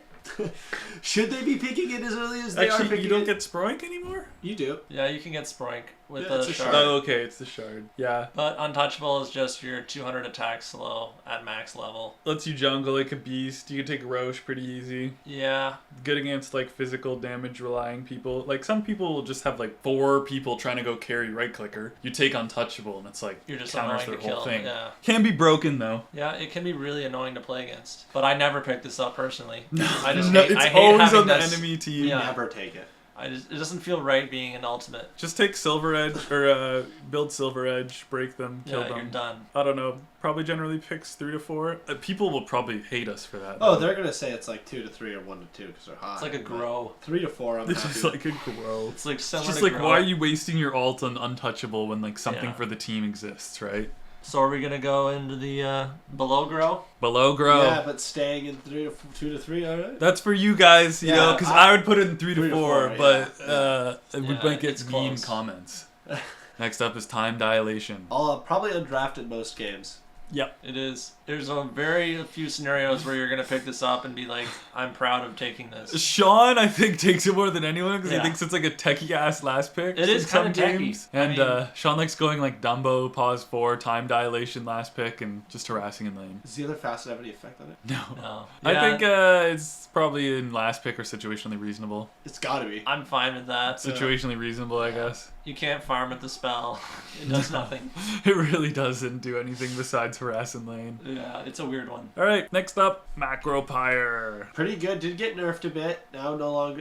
Speaker 3: Should they be picking it as early as they are
Speaker 1: Actually,
Speaker 3: picking
Speaker 1: you don't
Speaker 3: it?
Speaker 1: get Sproink anymore?
Speaker 3: You do.
Speaker 2: Yeah, you can get Sproink with
Speaker 3: Yeah,
Speaker 2: the
Speaker 3: it's a
Speaker 2: shard.
Speaker 3: shard.
Speaker 1: Oh, okay, it's the shard. Yeah.
Speaker 2: But Untouchable is just your 200 attack slow at max level.
Speaker 1: Lets you jungle like a beast. You can take Roche pretty easy.
Speaker 2: Yeah.
Speaker 1: Good against like physical damage relying people. Like some people will just have like 4 people trying to go carry right clicker. You take Untouchable and it's like
Speaker 2: You're just
Speaker 1: counters
Speaker 2: annoying to
Speaker 1: their whole
Speaker 2: kill.
Speaker 1: thing.
Speaker 2: Yeah.
Speaker 1: Can be broken though.
Speaker 2: Yeah, it can be really annoying to play against. But I never picked this up personally.
Speaker 1: No,
Speaker 2: I just
Speaker 1: no,
Speaker 2: hate,
Speaker 1: it's
Speaker 2: I hate
Speaker 1: always
Speaker 2: having
Speaker 1: on the
Speaker 2: this-
Speaker 1: enemy team.
Speaker 2: Yeah.
Speaker 3: Never take it.
Speaker 2: It doesn't feel right being an ultimate.
Speaker 1: Just take Silver Edge or build Silver Edge, break them, kill
Speaker 2: Yeah, you're
Speaker 1: them.
Speaker 2: done.
Speaker 1: I don't know. Probably generally picks 3 to 4. People will probably hate us for that.
Speaker 3: Oh,
Speaker 1: though.
Speaker 3: they're gonna say it's like 2 to 3 or 1 to 2 because they're high.
Speaker 2: It's like a
Speaker 3: but
Speaker 2: grow.
Speaker 3: 3 to 4. I'm
Speaker 1: It's
Speaker 3: happy.
Speaker 1: just like a grow.
Speaker 2: It's like
Speaker 1: It's
Speaker 2: similar
Speaker 1: just
Speaker 2: to
Speaker 1: like,
Speaker 2: grow.
Speaker 1: why are you wasting your ult on Untouchable when like something
Speaker 2: Yeah.
Speaker 1: for the team exists, right?
Speaker 2: So are we gonna go into the below grow?
Speaker 1: Below grow.
Speaker 3: Yeah, but staying in 2 to 3. All right.
Speaker 1: That's for you guys, you know,
Speaker 3: Yeah,
Speaker 1: because
Speaker 3: I-
Speaker 1: I would put it in 3 to
Speaker 3: 3 to
Speaker 1: 4,
Speaker 3: 4,
Speaker 1: but
Speaker 3: yeah.
Speaker 1: we
Speaker 2: Yeah,
Speaker 1: might get
Speaker 2: it's
Speaker 1: mean
Speaker 2: close.
Speaker 1: comments. Next up is Time Dilation.
Speaker 3: Probably undrafted most games.
Speaker 1: Yep.
Speaker 2: It is. There's a very few scenarios where you're gonna pick this up and be like, I'm proud of taking this.
Speaker 1: Sean, I think, takes it more than anyone because
Speaker 2: Yeah.
Speaker 1: he thinks it's like a techie ass last pick.
Speaker 2: It is
Speaker 1: in some
Speaker 2: kinda techie.
Speaker 1: games.
Speaker 2: I
Speaker 1: And
Speaker 2: mean-
Speaker 1: Sean likes going like Dumbo, pause 4, Time Dilation last pick, and just harassing in lane.
Speaker 3: Does the other facet have any effect on it?
Speaker 1: No.
Speaker 2: No.
Speaker 1: I
Speaker 2: Yeah,
Speaker 1: think it's probably in last pick or situationally reasonable.
Speaker 3: It's got to be.
Speaker 2: I'm fine with that.
Speaker 1: Situationally reasonable, I guess.
Speaker 2: You can't farm at the spell. It does nothing.
Speaker 1: It really doesn't do anything besides harassing lane.
Speaker 2: Yeah, it's a weird one.
Speaker 1: All right, next up, Macro Pyre.
Speaker 3: Pretty good. Did get nerfed a bit. Now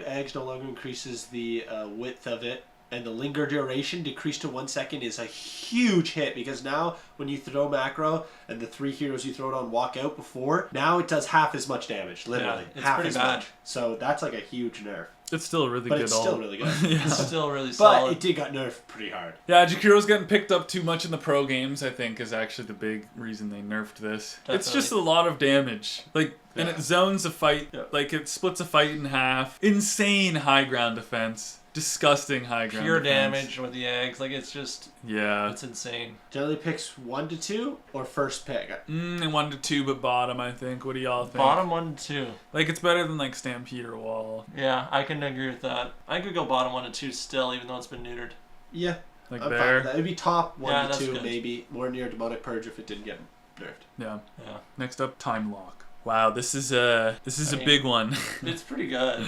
Speaker 3: Eggs no longer increases the width of it. And the linger duration decreased to 1 second is a huge hit because now when you throw macro and the 3 heroes you throw it on walk out before, now it does half as much damage, literally.
Speaker 2: Yeah, it's
Speaker 3: half
Speaker 2: pretty
Speaker 3: as
Speaker 2: bad.
Speaker 3: much. So that's like a huge nerf.
Speaker 1: It's still really
Speaker 3: But
Speaker 1: good.
Speaker 3: it's still really good.
Speaker 1: Yeah.
Speaker 2: It's still really
Speaker 3: But
Speaker 2: solid.
Speaker 3: it did got nerfed pretty hard.
Speaker 1: Yeah, Jakiro's getting picked up too much in the pro games, I think, is actually the big reason they nerfed this.
Speaker 2: Definitely.
Speaker 1: It's just a lot of damage. Like, and it zones a fight.
Speaker 3: Yeah.
Speaker 1: Like, it splits a fight in half. Insane high ground defense. Disgusting high ground
Speaker 2: Pure
Speaker 1: defense.
Speaker 2: damage with the eggs. Like, it's just,
Speaker 1: Yeah.
Speaker 2: it's insane.
Speaker 3: Generally picks 1 to 2 or first pick.
Speaker 1: And 1 to 2, but bottom, I think. What do y'all think?
Speaker 2: Bottom 1 to 2.
Speaker 1: Like, it's better than, like, Stampede or Wall.
Speaker 2: Yeah, I can agree with that. I could go bottom 1 to 2 still, even though it's been neutered.
Speaker 3: Yeah.
Speaker 1: Like,
Speaker 3: I'm fine
Speaker 1: there.
Speaker 3: with that. It'd be top 1
Speaker 2: Yeah,
Speaker 3: to
Speaker 2: that's
Speaker 3: 2,
Speaker 2: good.
Speaker 3: maybe. More near Demonic Purge if it didn't get nerfed.
Speaker 1: Yeah.
Speaker 2: Yeah.
Speaker 1: Next up, Time Lock. Wow, this is a
Speaker 2: mean-
Speaker 1: big one.
Speaker 2: It's pretty good,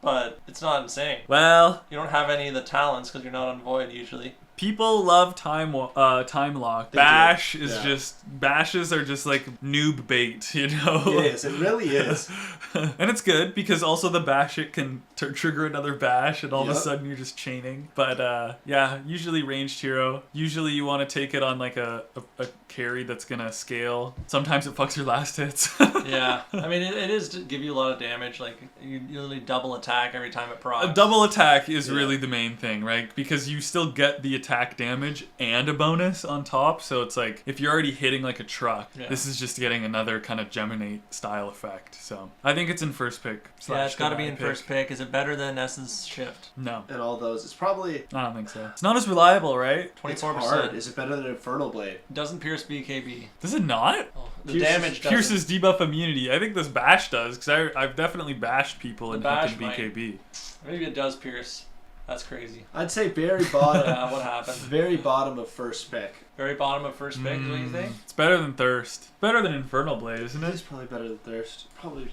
Speaker 2: but it's not insane.
Speaker 1: Well,
Speaker 2: You don't have any of the talents because you're not on Void usually.
Speaker 1: people love Time Lock.
Speaker 3: They
Speaker 1: Bash
Speaker 3: do,
Speaker 1: is
Speaker 3: yeah.
Speaker 1: bashes are just like noob bait, you know.
Speaker 3: It is. It really is.
Speaker 1: And it's good because also the bash it can trigger another bash, and all of a
Speaker 3: Yep.
Speaker 1: sudden you're just chaining. But yeah, usually ranged hero. Usually you want to take it on like a carry that's gonna scale. Sometimes it fucks your last hits.
Speaker 2: Yeah, I mean it is to give you a lot of damage. Like you literally double attack every time it procs.
Speaker 1: A double attack is
Speaker 3: Yeah.
Speaker 1: really the main thing, right? Because you still get the attack damage and a bonus on top. So it's like, if you're already hitting like a truck,
Speaker 2: Yeah.
Speaker 1: this is just getting another kind of Geminate style effect. So I think it's in first pick.
Speaker 2: Yeah, it's got to be in
Speaker 1: pick.
Speaker 2: first pick. Is it better than Essence Shift?
Speaker 1: No,
Speaker 3: And all those. It's probably...
Speaker 1: I don't think so. It's not as reliable, right?
Speaker 3: It's
Speaker 2: 24%.
Speaker 3: hard. Is it better than Infernal Blade?
Speaker 2: Doesn't pierce BKB.
Speaker 1: Does it not?
Speaker 2: Oh, the
Speaker 3: Pierces-
Speaker 2: damage doesn't.
Speaker 1: Pierces debuff immunity. I think this bash does, because I've definitely bashed people
Speaker 2: The
Speaker 1: in
Speaker 2: bash
Speaker 1: fucking BKB.
Speaker 2: Maybe it does pierce. That's crazy.
Speaker 3: I'd say very bottom.
Speaker 2: Yeah, what happened?
Speaker 3: Very bottom of first pick.
Speaker 2: Very bottom of first pick, is what you think?
Speaker 1: It's better than Thirst. Better than Infernal Blade, isn't
Speaker 3: It
Speaker 1: it?
Speaker 3: is probably better than Thirst. Probably...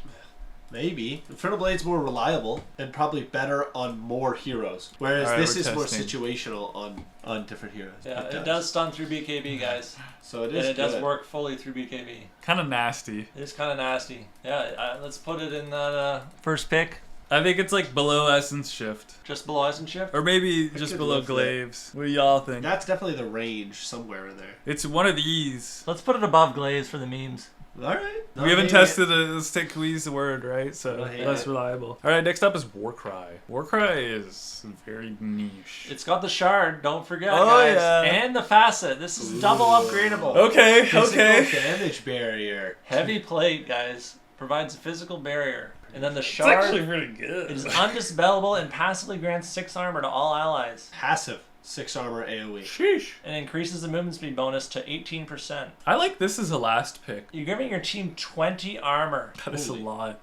Speaker 3: Maybe. Infernal Blade's more reliable and probably better on more heroes. Whereas
Speaker 1: Alright,
Speaker 3: this
Speaker 1: we're
Speaker 3: is more
Speaker 1: testing.
Speaker 3: situational on different heroes.
Speaker 2: Yeah, it does stun through BKB, guys.
Speaker 3: So it
Speaker 2: And
Speaker 3: is
Speaker 2: it does
Speaker 3: good.
Speaker 2: work fully through BKB.
Speaker 1: Kind of nasty.
Speaker 2: It is kind of nasty. Yeah, let's put it in that first pick,
Speaker 1: I think it's like below Essence Shift.
Speaker 2: just below Essence Shift.
Speaker 1: Or maybe
Speaker 3: I
Speaker 1: just
Speaker 3: could
Speaker 1: below
Speaker 3: live with
Speaker 1: Glaives. What do y'all think?
Speaker 3: That's definitely the range somewhere in there.
Speaker 1: It's one of these.
Speaker 2: Let's put it above Glaze for the memes.
Speaker 3: Alright.
Speaker 1: We haven't tested it. Let's take Wee's word, right? So
Speaker 3: Don't hate
Speaker 1: less
Speaker 3: it.
Speaker 1: reliable. All right, next up is Warcry. Warcry is very niche.
Speaker 2: It's got the shard, don't forget,
Speaker 1: Oh,
Speaker 2: guys.
Speaker 1: yeah.
Speaker 2: And the facet. This is double upgradable.
Speaker 1: Okay,
Speaker 3: Physical
Speaker 1: okay.
Speaker 3: damage barrier.
Speaker 2: Heavy plate, guys. Provides a physical barrier. And then the
Speaker 1: It's
Speaker 2: shard
Speaker 1: actually pretty good.
Speaker 2: is undispellable and passively grants 6 armor to all allies.
Speaker 3: Passive. 6 armor AoE.
Speaker 1: Sheesh.
Speaker 2: And increases the movement speed bonus to 18%.
Speaker 1: I like this as a last pick.
Speaker 2: You're giving your team 20 armor
Speaker 1: That is a
Speaker 3: Holy.
Speaker 1: lot.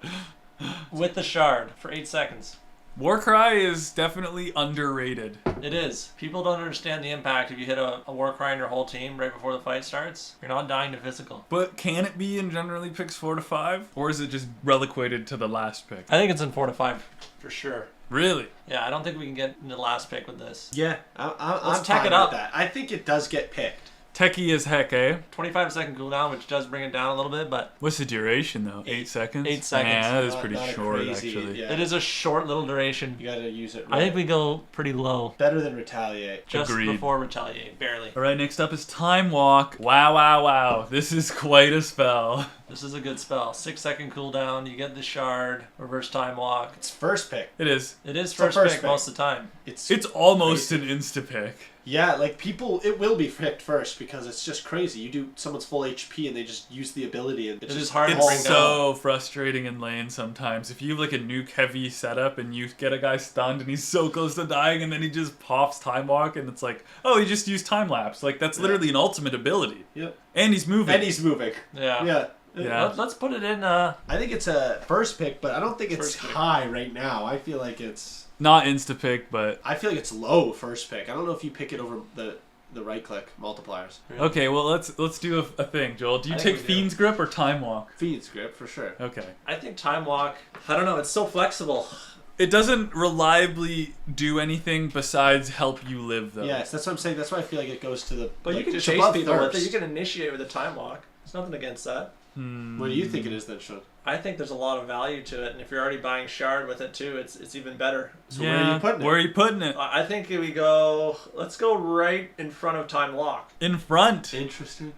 Speaker 2: with the shard for 8 seconds.
Speaker 1: Warcry is definitely underrated.
Speaker 2: It is. People don't understand the impact if you hit a Warcry on your whole team right before the fight starts. You're not dying to physical.
Speaker 1: But can it be in generally picks 4 to 5? Or is it just reliquated to the last pick?
Speaker 2: I think it's in 4 to 5 for sure.
Speaker 1: Really?
Speaker 2: Yeah, I don't think we can get in the last pick with this.
Speaker 3: Yeah,
Speaker 2: Let's
Speaker 3: I'm
Speaker 2: tech
Speaker 3: fine
Speaker 2: it up.
Speaker 3: with that. I think it does get picked.
Speaker 1: Techie as heck, eh?
Speaker 2: 25-second cooldown, which does bring it down a little bit, but
Speaker 1: What's the duration though? 8 seconds?
Speaker 2: 8 seconds.
Speaker 1: Man, that is
Speaker 3: Not-
Speaker 1: pretty
Speaker 3: not a
Speaker 1: short
Speaker 3: crazy-
Speaker 1: actually.
Speaker 3: yeah.
Speaker 2: it is a short little duration.
Speaker 3: You gotta use it
Speaker 2: I
Speaker 3: right.
Speaker 2: think we go pretty low.
Speaker 3: Better than Retaliate.
Speaker 2: Just
Speaker 1: Agreed.
Speaker 2: before Retaliate, barely.
Speaker 1: Alright, next up is Time Walk. Wow, wow, wow. This is quite a spell.
Speaker 2: This is a good spell. 6-second cooldown, you get the shard, reverse time walk.
Speaker 3: It's first pick.
Speaker 1: It is.
Speaker 2: It is
Speaker 3: a
Speaker 2: first,
Speaker 3: first
Speaker 2: pick,
Speaker 3: pick.
Speaker 2: most of the time.
Speaker 3: It's
Speaker 1: It's almost
Speaker 3: Crazy.
Speaker 1: an insta-pick.
Speaker 3: yeah, like people, it will be picked first because it's just crazy. You do someone's full HP and they just use the ability and
Speaker 2: It
Speaker 3: just
Speaker 2: is hard to
Speaker 1: It's
Speaker 2: bring down.
Speaker 1: so frustrating in lane sometimes. If you have like a nuke heavy setup and you get a guy stunned and he's so close to dying and then he just pops Time Walk and it's like, oh, he just used Time Lapse. Like that's literally an ultimate ability.
Speaker 3: Yep.
Speaker 1: And he's moving.
Speaker 3: And he's moving.
Speaker 2: Yeah.
Speaker 3: Yeah.
Speaker 1: Yeah.
Speaker 2: Let's put it in.
Speaker 3: I think it's a first pick, but I don't think it's
Speaker 2: First pick.
Speaker 3: high right now. I feel like it's
Speaker 1: Not insta-pick, but...
Speaker 3: low first pick. I don't know if you pick it over the right click multipliers.
Speaker 1: Okay, well, let's do a thing, Joel. Do you
Speaker 2: I think
Speaker 1: take
Speaker 2: we do.
Speaker 1: Fiend's Grip or Time Walk?
Speaker 3: Fiend Grip for sure.
Speaker 1: Okay.
Speaker 2: I think time walk. I don't know. It's so flexible.
Speaker 1: It doesn't reliably do anything besides help you live, though.
Speaker 3: Yes, that's what I'm saying. That's why I feel like it goes to the.
Speaker 2: But
Speaker 3: like,
Speaker 2: you can
Speaker 3: just
Speaker 2: chase
Speaker 3: above
Speaker 2: people with it.
Speaker 3: thirst.
Speaker 2: You can initiate with a time walk. There's nothing against that.
Speaker 3: What do you think it is then, Sean?
Speaker 2: I think there's a lot of value to it, and if you're already buying Shard with it too, it's even better.
Speaker 3: So where are you putting it?
Speaker 1: Where are you putting it?
Speaker 2: I think let's go right in front of Time Lock.
Speaker 1: In front.
Speaker 3: Interesting.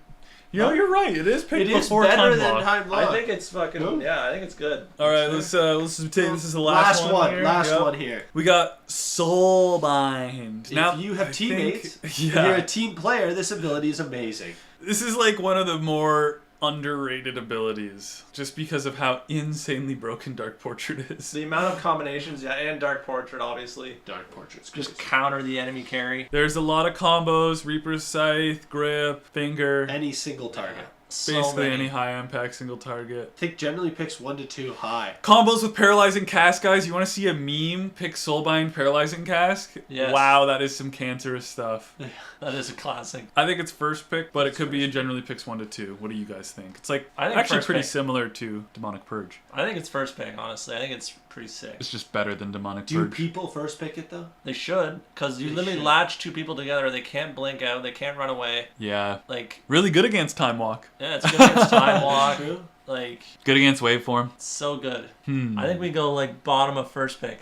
Speaker 1: You know, you're right. It is picked
Speaker 3: It is
Speaker 1: before
Speaker 3: better
Speaker 1: time
Speaker 3: than
Speaker 1: lock.
Speaker 3: time lock.
Speaker 2: I think it's fucking, I think it's good.
Speaker 1: All right, let's take this is the last one. Here.
Speaker 3: Last
Speaker 1: Yep.
Speaker 3: one here.
Speaker 1: We got Soulbind. Now,
Speaker 3: If you have
Speaker 1: I
Speaker 3: teammates,
Speaker 1: think-
Speaker 3: if you're a team player, this ability is amazing.
Speaker 1: This is like one of the more underrated abilities, just because of how insanely broken Dark Portrait is.
Speaker 2: The amount of combinations, and Dark Portrait, obviously.
Speaker 3: Dark Portrait's
Speaker 2: Just
Speaker 3: crazy.
Speaker 2: counter the enemy carry.
Speaker 1: There's a lot of combos: Reaper's Scythe, Grip, Finger.
Speaker 3: Any single target.
Speaker 1: Basically
Speaker 2: many.
Speaker 1: any high impact single target.
Speaker 3: I think generally picks 1 to 2 high.
Speaker 1: Combos with Paralyzing Cask, guys. You want to see a meme? Pick Soulbind Paralyzing Cask.
Speaker 2: Yes.
Speaker 1: Wow, that is some cancerous stuff.
Speaker 2: That is a classic.
Speaker 1: I think it's first pick, but it could be generally picks 1 to 2. What do you guys think? It's like
Speaker 2: I think
Speaker 1: actually
Speaker 2: first
Speaker 1: pretty
Speaker 2: pick.
Speaker 1: similar to Demonic Purge.
Speaker 2: I think it's first pick, honestly. I think it's pretty sick.
Speaker 1: It's just better than Demonic
Speaker 3: Do
Speaker 1: Purge.
Speaker 3: people first pick it though?
Speaker 2: They should, because you
Speaker 3: They
Speaker 2: literally
Speaker 3: should.
Speaker 2: latch 2 people together. They can't blink out. They can't run away.
Speaker 1: Yeah.
Speaker 2: Like,
Speaker 1: Really good against Time Walk.
Speaker 2: yeah, it's good against Time Walk.
Speaker 3: True.
Speaker 2: Like,
Speaker 1: Good against Waveform.
Speaker 2: it's so good.
Speaker 1: I
Speaker 2: I think we go, like, bottom of first pick.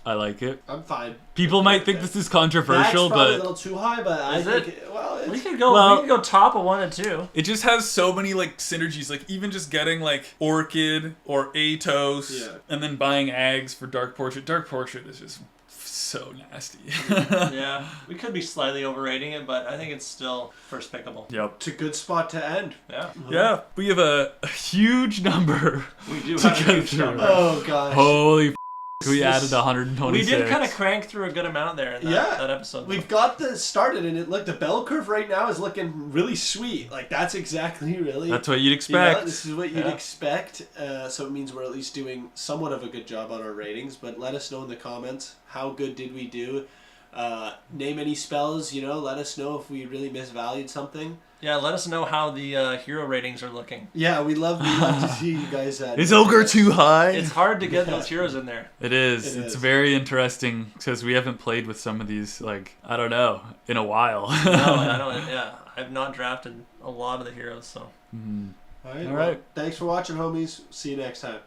Speaker 1: I like it.
Speaker 3: I'm fine.
Speaker 1: People might think this is
Speaker 3: That's
Speaker 1: controversial,
Speaker 3: probably a
Speaker 1: but
Speaker 3: little too high, but I
Speaker 2: Is
Speaker 3: think
Speaker 2: it?
Speaker 3: well,
Speaker 2: We
Speaker 3: it's,
Speaker 2: could go.
Speaker 1: Well-
Speaker 2: we could go top of 1 and 2.
Speaker 1: it just has so many like synergies. Like even just getting like Orchid or Atos,
Speaker 3: Yeah.
Speaker 1: and then buying Ags for Dark Portrait. Dark Portrait is just so nasty.
Speaker 2: Yeah, we could be slightly overrating it, but I think it's still first pickable.
Speaker 1: Yep.
Speaker 3: it's a good spot to end.
Speaker 2: Yeah,
Speaker 1: Yeah, we have a huge number.
Speaker 2: we do
Speaker 1: To
Speaker 2: have a
Speaker 1: go
Speaker 2: huge
Speaker 1: through.
Speaker 2: number.
Speaker 3: Oh gosh.
Speaker 1: Holy we
Speaker 3: This-
Speaker 1: added 126.
Speaker 2: We did kind of crank through a good amount there in that episode.
Speaker 3: We've got this started, and it look the bell curve right now is looking really sweet. Like that's exactly really.
Speaker 1: That's what you'd
Speaker 3: you know,
Speaker 1: expect.
Speaker 3: this is what you'd
Speaker 2: Yeah.
Speaker 3: expect. So it means we're at least doing somewhat of a good job on our ratings. But let us know in the comments how good did we do. Name any spells. You know, let us know if we really misvalued something.
Speaker 2: Yeah, let us know how the hero ratings are looking.
Speaker 3: Yeah, we love to see you guys.
Speaker 1: Is Ogre too high?
Speaker 2: It's hard to get those heroes in there.
Speaker 1: It is.
Speaker 3: It
Speaker 1: It's
Speaker 3: is.
Speaker 1: very interesting because we haven't played with some of these, like, I don't know, in a while.
Speaker 2: No, I know. Yeah, I've not drafted a lot of the heroes, so.
Speaker 3: All right.
Speaker 1: All right.
Speaker 3: Thanks for watching, homies. See you next time.